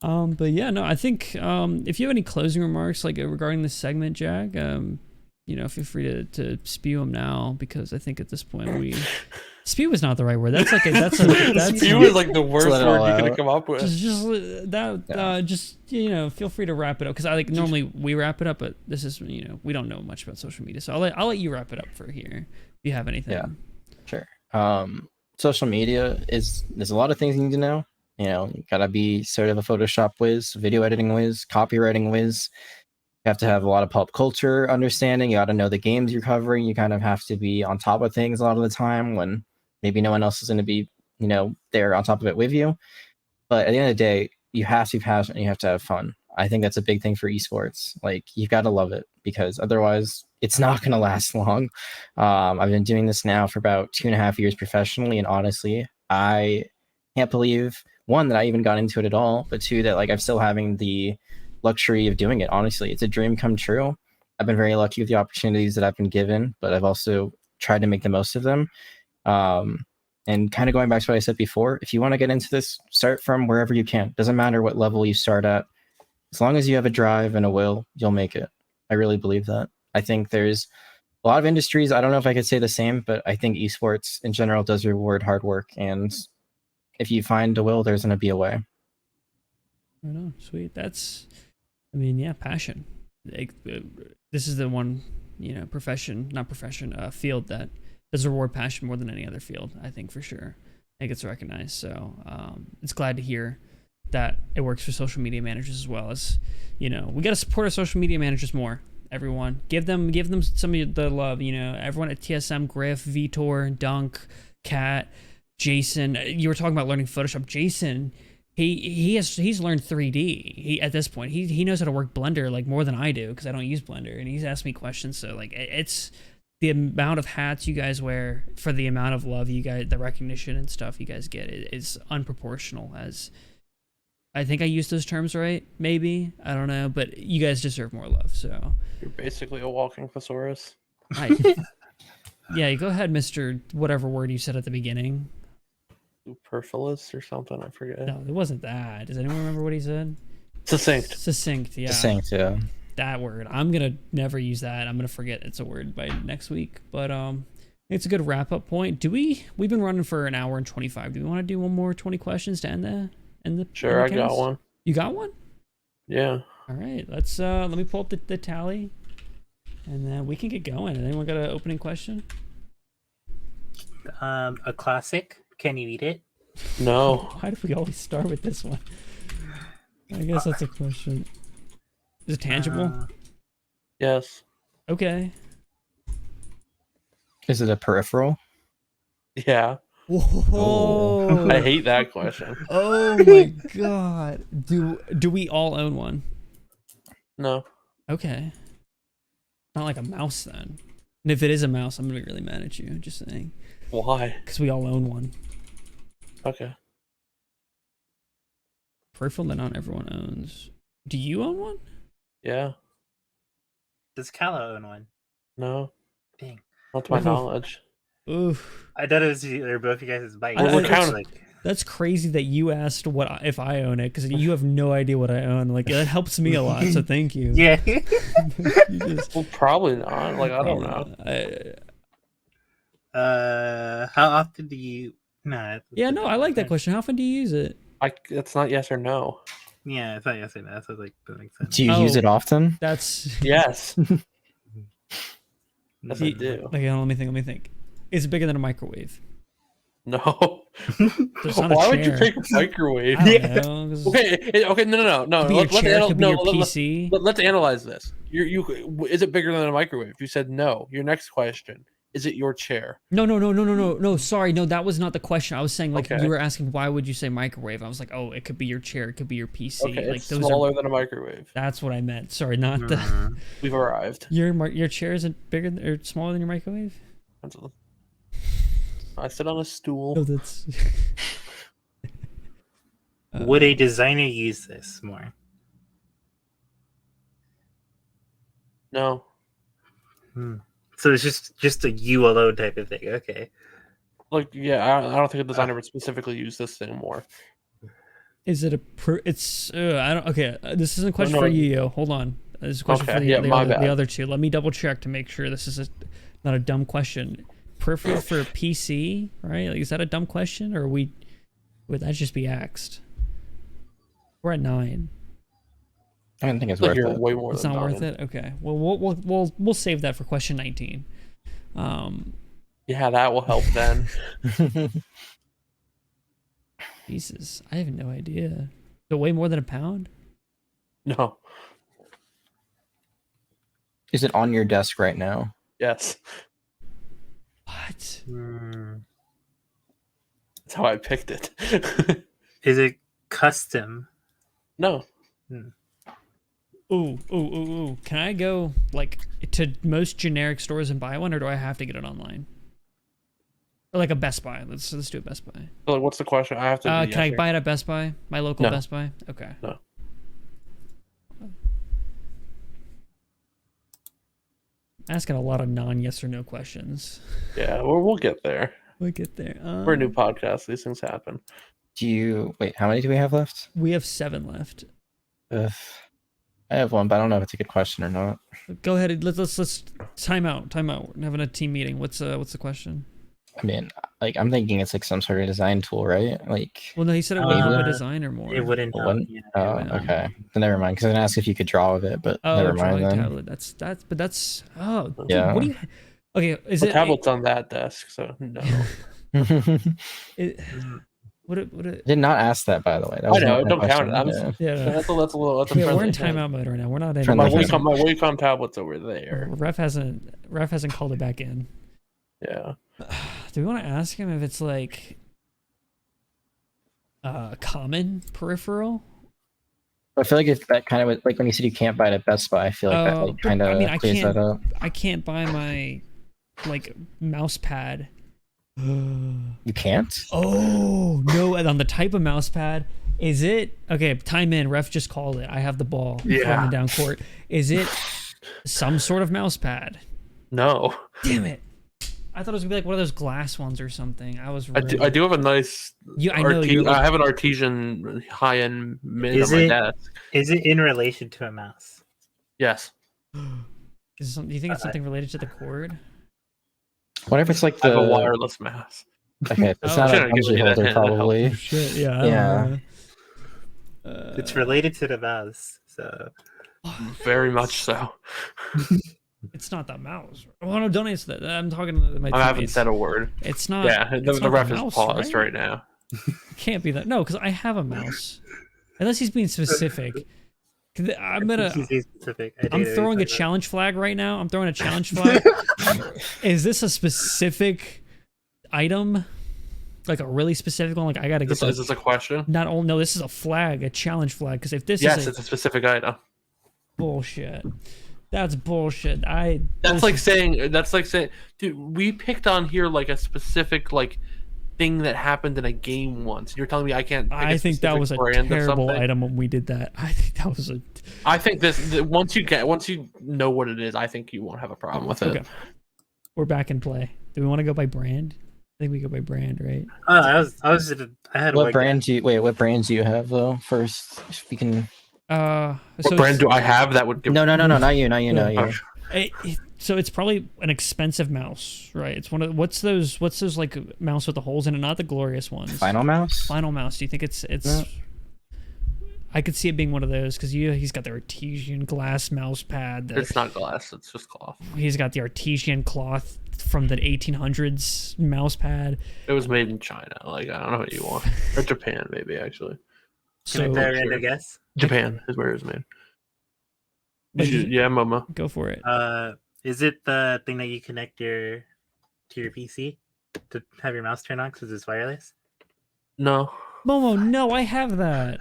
But yeah, no, I think if you have any closing remarks regarding this segment, Jag, feel free to spew them now, because I think at this point spew is not the right word. That's spew is like the worst word you could come up with. Feel free to wrap it up, because normally we wrap it up, but this is we don't know much about social media, so I'll let you wrap it up for here if you have anything. Yeah, sure. Social media there's a lot of things you need to know. You gotta be sort of a Photoshop whiz, video editing whiz, copywriting whiz. You have to have a lot of pop culture understanding. You got to know the games you're covering. You kind of have to be on top of things a lot of the time when maybe no one else is going to be, there on top of it with you. But at the end of the day, you have to be passionate and you have to have fun. I think that's a big thing for esports. Like, you've got to love it, because otherwise it's not going to last long. I've been doing this now for about 2.5 years professionally, and honestly, I can't believe, one, that I even got into it at all, but two, that like I'm still having the luxury of doing it. Honestly, it's a dream come true. I've been very lucky with the opportunities that I've been given, but I've also tried to make the most of them. And kind of going back to what I said before, if you want to get into this, start from wherever you can. Doesn't matter what level you start at. As long as you have a drive and a will, you'll make it. I really believe that. I think there's a lot of industries, I don't know if I could say the same, but I think esports in general does reward hard work. And if you find a will, there's going to be a way. I know, sweet. That's, I mean, yeah, passion. This is the one, field that does reward passion more than any other field, I think, for sure. I think it's recognized. So it's glad to hear that it works for social media managers as well. As we got to support our social media managers more. Everyone, give them some of the love. Everyone at TSM, Griff, Vitor, Dunk, Kat, Jason. You were talking about learning Photoshop. Jason, he's learned 3D. At this point he knows how to work Blender like more than I do, because I don't use Blender, and he's asked me questions. So like, it's the amount of hats you guys wear for the amount of love you guys, the recognition and stuff you guys get is unproportional. As I think I used those terms right, maybe, I don't know, but you guys deserve more love. So You're basically a walking thesaurus. Yeah, go ahead, Mr. whatever word you said at the beginning. Superfluous or something, I forget. No, it wasn't that. Does anyone remember what he said? Succinct. Succinct, yeah. Succinct, yeah. That word. I'm gonna never use that. I'm gonna forget it's a word by next week. But it's a good wrap up point. We've been running for an hour and 25. Do we want to do one more 20 questions to end the Sure, I got cast? one. You got one? Yeah. All right. Let's let me pull up the tally, and then we can get going. Anyone got an opening question? A classic. Can you eat it? No. Why do we always start with this one? I guess that's a question. Is it tangible? Yes. Okay. Is it a peripheral? Yeah. Whoa! I hate that question. Oh my god! Do we all own one? No. Okay. Not like a mouse then. And if it is a mouse, I'm gonna be really mad at you. Just saying. Why? Because we all own one. Okay. Peripheral that not everyone owns. Do you own one? Yeah. Does Calla own one? No. Dang. Not to my Oof. knowledge. Oof. I thought it was either both you guys' bike. Well, we're counting. That's crazy that you asked if I own it, because you have no idea what I own. Like, that helps me a lot, so thank you. Yeah. You just, Well, probably not. Like, I don't know. How often do you? Nah. Yeah, no, I like that question. How often do you use it? That's not yes or no. Yeah, I thought you said that. So like that makes sense. Do you use Oh. it often? That's Yes. Yes, I Ye- do. Okay, let me think. Is it bigger than a microwave? No. So it's not a Why would you chair. pick a microwave? I don't know. 'Cause Okay, no. Could be your chair, could be your let's, PC. let's analyze this. Is it bigger than a microwave? You said no. Your next question, is it your chair? No. Sorry, no, that was not the question. I was saying, like, Okay. you were asking why would you say microwave? I was like, oh, it could be your chair, it could be your PC. Okay, Like, it's those smaller are. than a microwave. That's what I meant. Sorry, not the. We've arrived. Your chair isn't bigger or smaller than your microwave? I sit on a stool. No, that's. Would a designer use this more? No. So it's just a you alone type of thing. Okay. Like, yeah, I don't think a designer would specifically use this thing more. Is it it's I don't. Okay, this isn't a question No. for you, yo. Hold on. This is a question Okay, for yeah, my the bad. other two. Let me double check to make sure this is not a dumb question. Peripheral for PC, right? Like, is that a dumb question, or would that just be axed? We're at 9. I don't think it's Like, worth you're it. way more It's than not worth nine. it. Okay. Well, we'll save that for question 19. Yeah, that will help then. Jesus, I have no idea. So way more than a pound? No. Is it on your desk right now? Yes, What? that's how I picked it. Is it custom? No, Ooh. Can I go like to most generic stores and buy one, or do I have to get it online? Or like a Best Buy. Let's do a Best Buy. so, like, what's the question? I have to. Can I buy it at Best Buy? My local No. Best Buy? Okay. No. Asking a lot of non-yes or no questions. Yeah, we'll get there. We'll get there. We're a new podcast. These things happen. Do you wait? How many do we have left? We have 7 left. I have one, but I don't know if it's a good question or not. Go ahead. Let's time out. We're having a team meeting. What's the question? I mean, like I'm thinking it's like some sort of design tool, right? Like, Well, no, he said it wouldn't help a Uh, designer more. It wouldn't. it wouldn't? Yeah. Oh, Yeah. okay. Then never mind. Because I was gonna ask if you could draw with it, but Oh, never mind drawing then. tablet. That's oh dude, Yeah. What do you? Okay, is The it tablet's on that desk, so no. It, what it? Did not ask that, by the way. That I was know, not it my don't count. question. Yeah. Yeah. That's a little. That's a Yeah, we're in friendly timeout mode right now. We're not in. Friendly My thing. Wacom tablet's over there. Ref hasn't called it back in. Yeah. Do we want to ask him if it's like common peripheral? I feel like if that kind of like when you said you can't buy it at Best Buy, I feel like that Oh, like but, kind of I mean, I clears can't- that up. I can't buy my like mouse pad. You can't? Oh no! And on the type of mouse pad, is it okay? Time in. Ref just called it. I have the ball. Yeah. Running down court. Is it some sort of mouse pad? No. Damn it! I thought it was gonna be like one of those glass ones or something. I was. I do have a nice. I know you're. I have an artesian high-end mid Is on my it- desk. Is it in relation to a mouse? Yes. Do you think it's something related to the cord? What if it's like I have a the wireless mouse. okay? It's Oh, not should've a given bungee you that holder, hint, that helped. probably. Shit! Yeah. Yeah. It's related to the mouse. So Very much so. It's not the mouse. Oh no! Don't answer that. I'm talking to my I haven't teammates. said a word. It's not. Yeah, it's the not ref is mouse, paused right now. It can't be that. No, because I have a mouse. Unless he's being specific. I'm gonna. He's specific. I I'm did throwing a talk about- challenge flag right now. I'm throwing a challenge flag. Is this a specific item? Like a really specific one? Like I gotta get Is this a question? not all. No, this is a flag, a challenge flag. Because if this Yes, is it's a specific item. bullshit, that's bullshit. That's like saying, dude, we picked on here like a specific like thing that happened in a game once. You're telling me I can't. Pick I think that was a brand of terrible something? item when we did that. I think that was a. I think once you know what it is, I think you won't have a problem with it. Okay. We're back in play. Do we want to go by brand? I think we go by brand, right? Oh, I had What brand do you have though? First, if you can. What brand do I have that would give? No, not you. Oh, So it's probably an expensive mouse, right? It's one of what's those like mouse with the holes in it, not the glorious ones. Final mouse. Final mouse. Do you think it's? No. I could see it being one of those because he's got the artesian glass mouse pad. It's not glass. It's just cloth. He's got the artesian cloth from the 1800s mouse pad. It was made in China. Like I don't know what you want, or Japan maybe actually. Can I So throw a random guess? Japan is where it was made. But you- Yeah, Mama. go for it. Is it the thing that you connect to your PC to have your mouse turn on because it's wireless? No. Momo, no, I have that.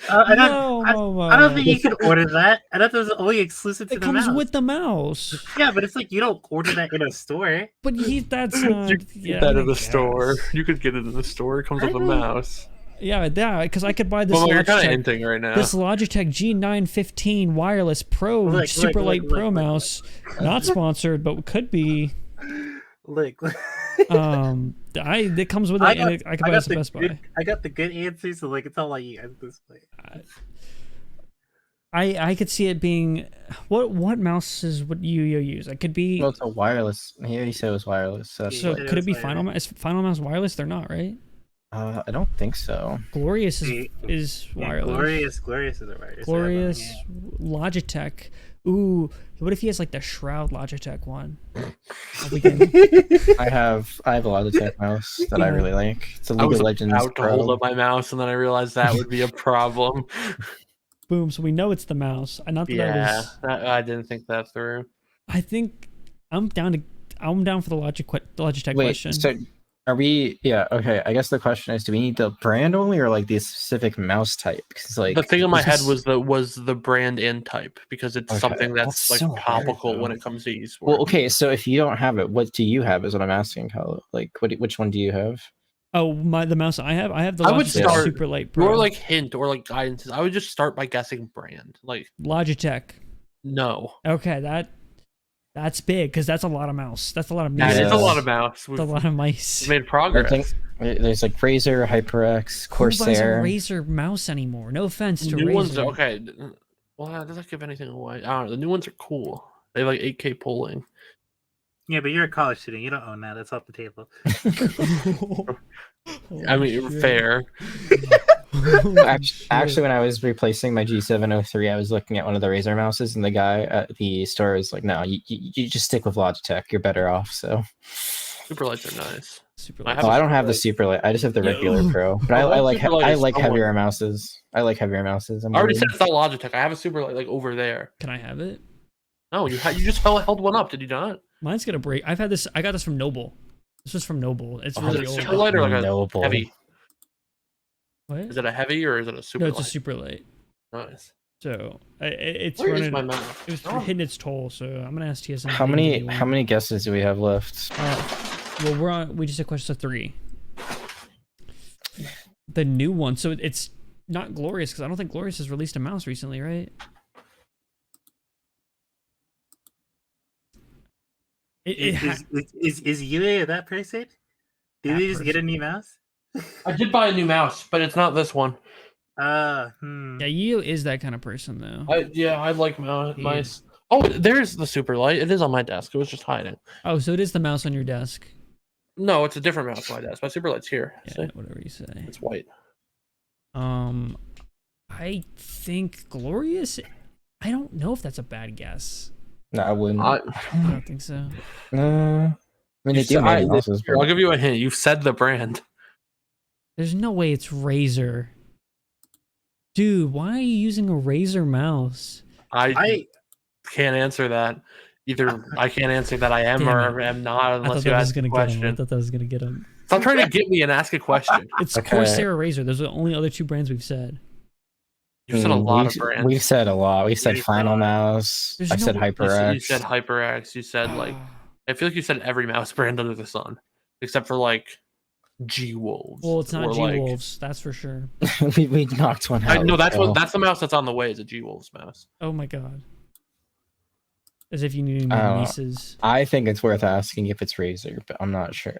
I No, don't. Momo. I don't think you could order that. I thought that was only exclusive to It the comes mouse. with the mouse. Yeah, but it's like you don't order that in a store. But that's not. You Yeah, get that I in the guess. store. You could get it in the store. It comes with a I don't- mouse. Yeah, because I could buy this Well, you're kind of Logitech, hinting right now. this Logitech G915 wireless Pro Look, super look, light look, Pro look. mouse. Not sponsored, but could be. Look, It comes with it. And I could buy this at Best Buy. I got the good answers, so like it's all like you at this point. I could see it being. What mouses would you use? It could be. Well, it's a wireless. He already said it was wireless. So, So it could it was be wireless. Final Mouse? Is Final Mouse wireless? They're not, right? I don't think so. Glorious Yeah, is wireless. Glorious is a wireless. Glorious, Yeah. Logitech. Ooh, what if he has like the Shroud Logitech one? We can- I have a Logitech mouse that I really like. It's a I League was of Legends about to Pro. hold up my mouse, and then I realized that would be a problem. Boom. So we know it's the mouse. Not that Yeah, I I didn't think that through. I think I'm down for the Logitech Wait, question. so are we? Yeah, okay. I guess the question is, do we need the brand only or like the specific mouse type? Because like The thing in my this head is- was the brand and type because it's Okay, something that's that's like so hard, topical when though. it comes to esports. Well, okay. So if you don't have it, what do you have? Is what I'm asking. Kyle. Like, which one do you have? Oh, the mouse I have the I would Logitech start Super Light Pro. Your like hint or like guidance is I would just start by guessing brand. Like Logitech. no, Okay, that's big because that's a lot of mouse. That's a lot of that mice. is a Yeah. lot of mouse. That's a lot of mice. We've made progress. There's like Razer, HyperX, Who buys a Corsair. Razer mouse anymore? No offense to New Razer. ones are okay. Well, does that give anything away? I don't know. The new ones are cool. They have like 8K polling. Yeah, but you're a college student. You don't own that. That's off the table. I mean, fair. Actually, when I was replacing my G703, I was looking at one of the Razer mouses, and the guy at the store was like, "No, you just stick with Logitech. You're better off." So, Super lights are nice. Super I Light. have oh, a I don't have Super the Light. Super Light. I just have the regular Pro. But Oh, I that like Super Light I is like somewhat- heavier mouses. I like heavier mouses. I'm I already weird. said it's not Logitech. I have a Super Light like over there. Can I have it? No, you just held one up. Did you not? Mine's gonna break. I got this from Noble. This was from Noble. It's Oh, Is really it a old. super light or like a Noble. heavy? What? Is it a heavy or is it a super No, it's light? a super light. Nice. So it's Where is running. my mouse? It was Oh. hitting its toll. So I'm gonna ask TSM. How many guesses do we have left? Well, we just had questions of 3. The new one. So it's not Glorious because I don't think Glorious has released a mouse recently, right? Is UA at that price tag? Did That we just get a person. new mouse? I did buy a new mouse, but it's not this one. Yeah, Yu is that kind of person though. I like Yeah. mice. Oh, there's the super light. It is on my desk. It was just hiding. Oh, so it is the mouse on your desk. No, it's a different mouse on my desk. My super light's here. Yeah, See? whatever you say. It's white. I think Glorious. I don't know if that's a bad guess. No, I wouldn't. I, I don't think so. I mean, they You do said- make mouses. I'll give you a hint. You've said the brand. There's no way it's Razer. Dude, why are you using a Razer mouse? I can't answer that. Either I can't answer that I am Damn or am not I unless thought you that was ask a gonna get him. I question. thought that was gonna get him. Stop trying to get me and ask a question. It's Okay. Corsair Razer. Those are the only other 2 brands we've said. You said a lot of we've, brands. We've said a lot. We said We've Final said- Mouse. There's I said no- HyperX. You said HyperX. You said like I feel like you said every mouse brand under the sun, except for like G Wolves. Well, it's not or, G like- Wolves, that's for sure. we knocked one out. No, that's so- that's the mouse that's on the way. Is a G Wolves mouse. Oh my god. As if you knew I don't my know. nieces. I think it's worth asking if it's Razer, but I'm not sure.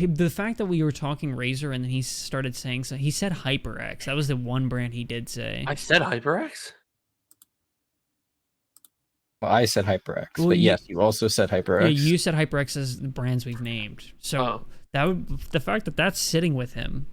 The fact that we were talking Razer and then he started saying so, he said HyperX. That was the one brand he did say. I said HyperX. Well, I said HyperX, Well, but you- yes, you also said HyperX. Yeah, you said HyperX as the brands we've named. So Oh. that would the fact that that's sitting with him.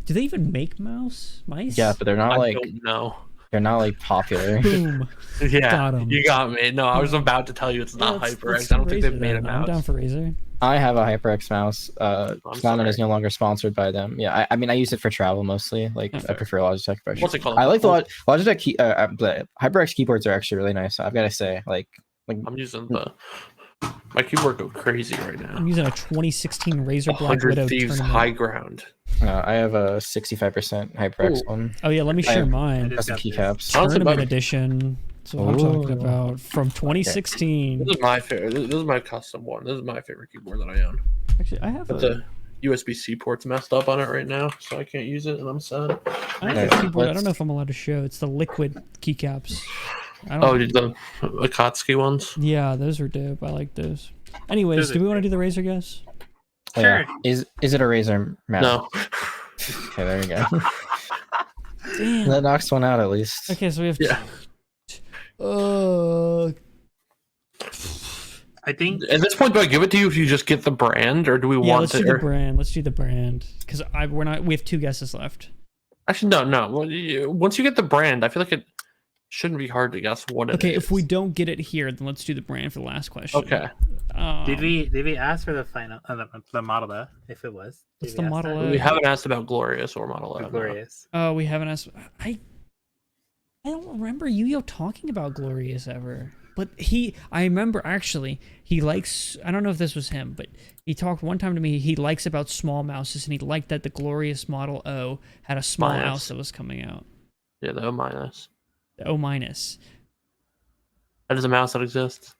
Do they even make mice? Yeah, but they're not I like don't know. they're not like popular. Boom. Yeah, Got 'em. you got me. No, I was about to tell you it's not Let's HyperX. do I don't think they've Razer made a then. I'm down mouse. for Razer. I have a HyperX mouse. Cloudnine is sorry. no longer sponsored by them. Yeah, I mean, I use it for travel mostly. Like, I Fair. prefer Logitech. But What's it called? I like the Logitech the HyperX keyboards are actually really nice. I've got to say, like I'm using my keyboard go crazy right now. I'm using a 2016 Razer Black 100 Widow Thieves tournament. High Ground. I have a 65% HyperX Ooh. one. Oh yeah, let me I share have- mine. Got some got keycaps. Sounds about Tournament it. edition. That's what I'm talking Ooh. about. From 2016. This is my favorite. This is my custom one. This is my favorite keyboard that I own. Actually, I have But the USB-C port's messed up on it right now, so I can't use it, and I'm sad. I have Okay, a keyboard. I let's- don't know if I'm allowed to show. It's the liquid keycaps. I don't Oh, did the Akatsuki ones? Yeah, those are dope. I like those. Anyways, Those are do we want to great. do the Razer guess? Oh, yeah. Sure. Is it a Razer mouse? No. Okay, there you go. Damn. That knocks one out at least. Okay, so we have. Yeah. I think At this point, do I give it to you if you just get the brand, or do we Yeah, want let's to? do the or- brand. Let's do the brand because we're not. We have 2 guesses left. Actually, no. Once you get the brand, I feel like it shouldn't be hard to guess what it is. Okay, if we don't get it here, then let's do the brand for the last question. Okay. did we ask for the final the model though? If it was, Did What's we the ask model that? We haven't asked about Glorious or Model Or F. Glorious. Oh, we haven't asked. I don't remember Yu-Yo talking about Glorious ever. But I remember actually, he likes, I don't know if this was him, but he talked one time to me, he likes about small mouses, and he liked that the Glorious Model O had a small Minus. mouse that was coming out. Yeah, the O minus. The O minus. That is a mouse that exists.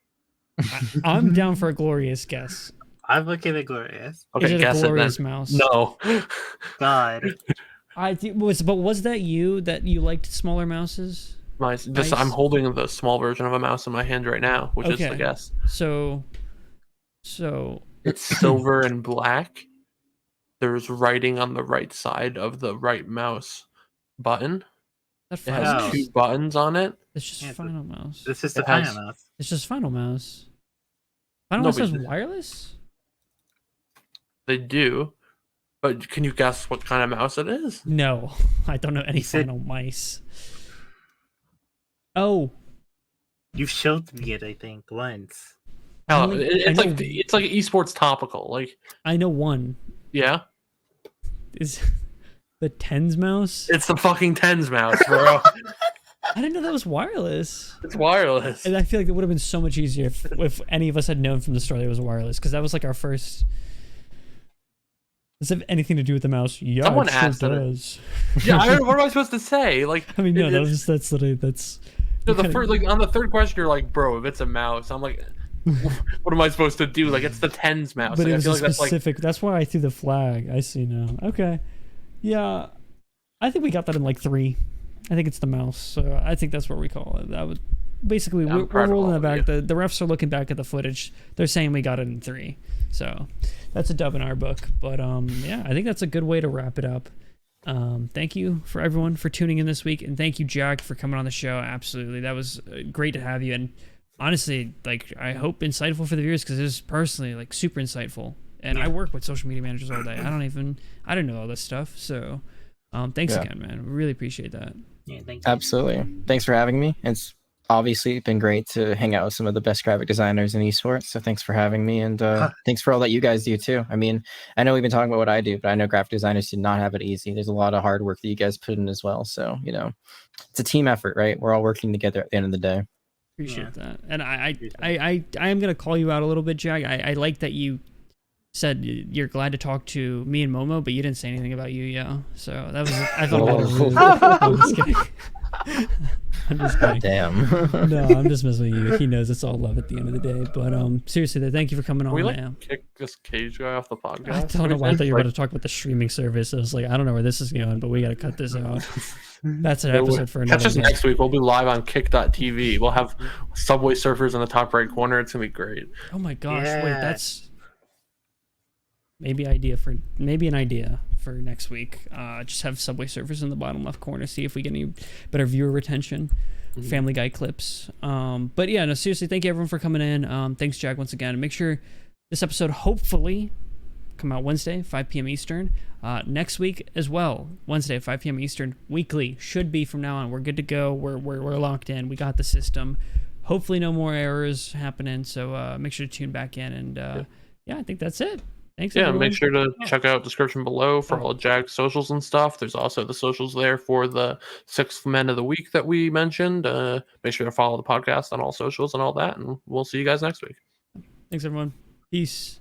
I'm down for a Glorious guess. I'm looking at Glorious. Is Okay, it a guess it then. Glorious mouse? No. God. But was that you liked smaller mouses? Nice. I'm holding the small version of a mouse in my hand right now, which is the guess. So it's silver and black. There's writing on the right side of the right mouse button. that It has Oh. 2 buttons on it. It's just Yeah, Final Mouse. It's just a It has- Final Mouse. It's just Final Mouse. Final No, Mouse but- has wireless? They do. But can you guess what kind of mouse it is? No, I don't know any You said- Final Mice. Oh, You've showed me it, I think, once. Oh, I it's know- like esports topical. Like, I know one. yeah, Is the Tens mouse? it's the fucking Tens mouse, bro. I didn't know that was wireless. It's wireless. And I feel like it would have been so much easier if any of us had known from the start that it was wireless, because that was like our first. Does it have anything to do with the mouse? Yeah, Someone it sure asked it. does. Yeah, I don't know, what am I supposed to say? Like, I mean, no, it- that's literally that's. no, the kinda- first, like on the third question, you're like, bro, if it's a mouse, I'm like, what am I supposed to do? Like, it's the Tens mouse. But Like, it I was feel a like that's like, specific. That's why I threw the flag. I see now. Okay, yeah, I think we got that in like 3. I think it's the mouse. So I think that's what we call it. That would basically I'm we're proud of rolling all it of back. you. The refs are looking back at the footage. They're saying we got it in 3. So that's a dub in our book. But yeah, I think that's a good way to wrap it up. Thank you for everyone for tuning in this week, and thank you, Jack, for coming on the show. Absolutely, that was great to have you. And honestly, like, I hope insightful for the viewers, because it was personally like super insightful. And I work with social media managers all day. I didn't know all this stuff. So thanks again, man. Really appreciate that. Yeah, thank you. Absolutely. Thanks for having me. It's obviously been great to hang out with some of the best graphic designers in esports. So thanks for having me, and thanks for all that you guys do too. I mean, I know we've been talking about what I do, but I know graphic designers do not have it easy. There's a lot of hard work that you guys put in as well. So, you know, it's a team effort, right? We're all working together at the end of the day. Appreciate that. And I am gonna call you out a little bit, Jag. I like that you said you're glad to talk to me and Momo, but you didn't say anything about Yu-Yo. So that was, I thought that was really, I'm just kidding. I'm just kidding. Damn. No, I'm just messing with you. He knows it's all love at the end of the day. But seriously, though, thank you for coming can on. we like man. kick this Cage guy off the podcast? I don't know why I thought you were about to talk about the streaming service. I was like, I don't know where this is going, but we got to cut this out. That's an episode for another Catch us day. next week. We'll be live on kick.tv. We'll have Subway Surfers in the top right corner. It's gonna be great. Oh my gosh! Wait, Yeah. that's maybe an idea for next week. Just have Subway Surfers in the bottom left corner. See if we get any better viewer retention. Family Guy clips. But yeah, no, seriously, thank you everyone for coming in. Thanks, Jack, once again. Make sure this episode hopefully come out Wednesday, 5 p.m. Eastern. Next week as well, Wednesday, 5 p.m. Eastern. Weekly should be from now on. We're good to go. We're locked in. We got the system. Hopefully, no more errors happening. So make sure to tune back in. And yeah, I think that's it. Thanks. Yeah, everyone. make sure to check out description below for all JAG socials and stuff. There's also the socials there for the 6th Men of the Week that we mentioned. Make sure to follow the podcast on all socials and all that, and we'll see you guys next week. Thanks, everyone. Peace.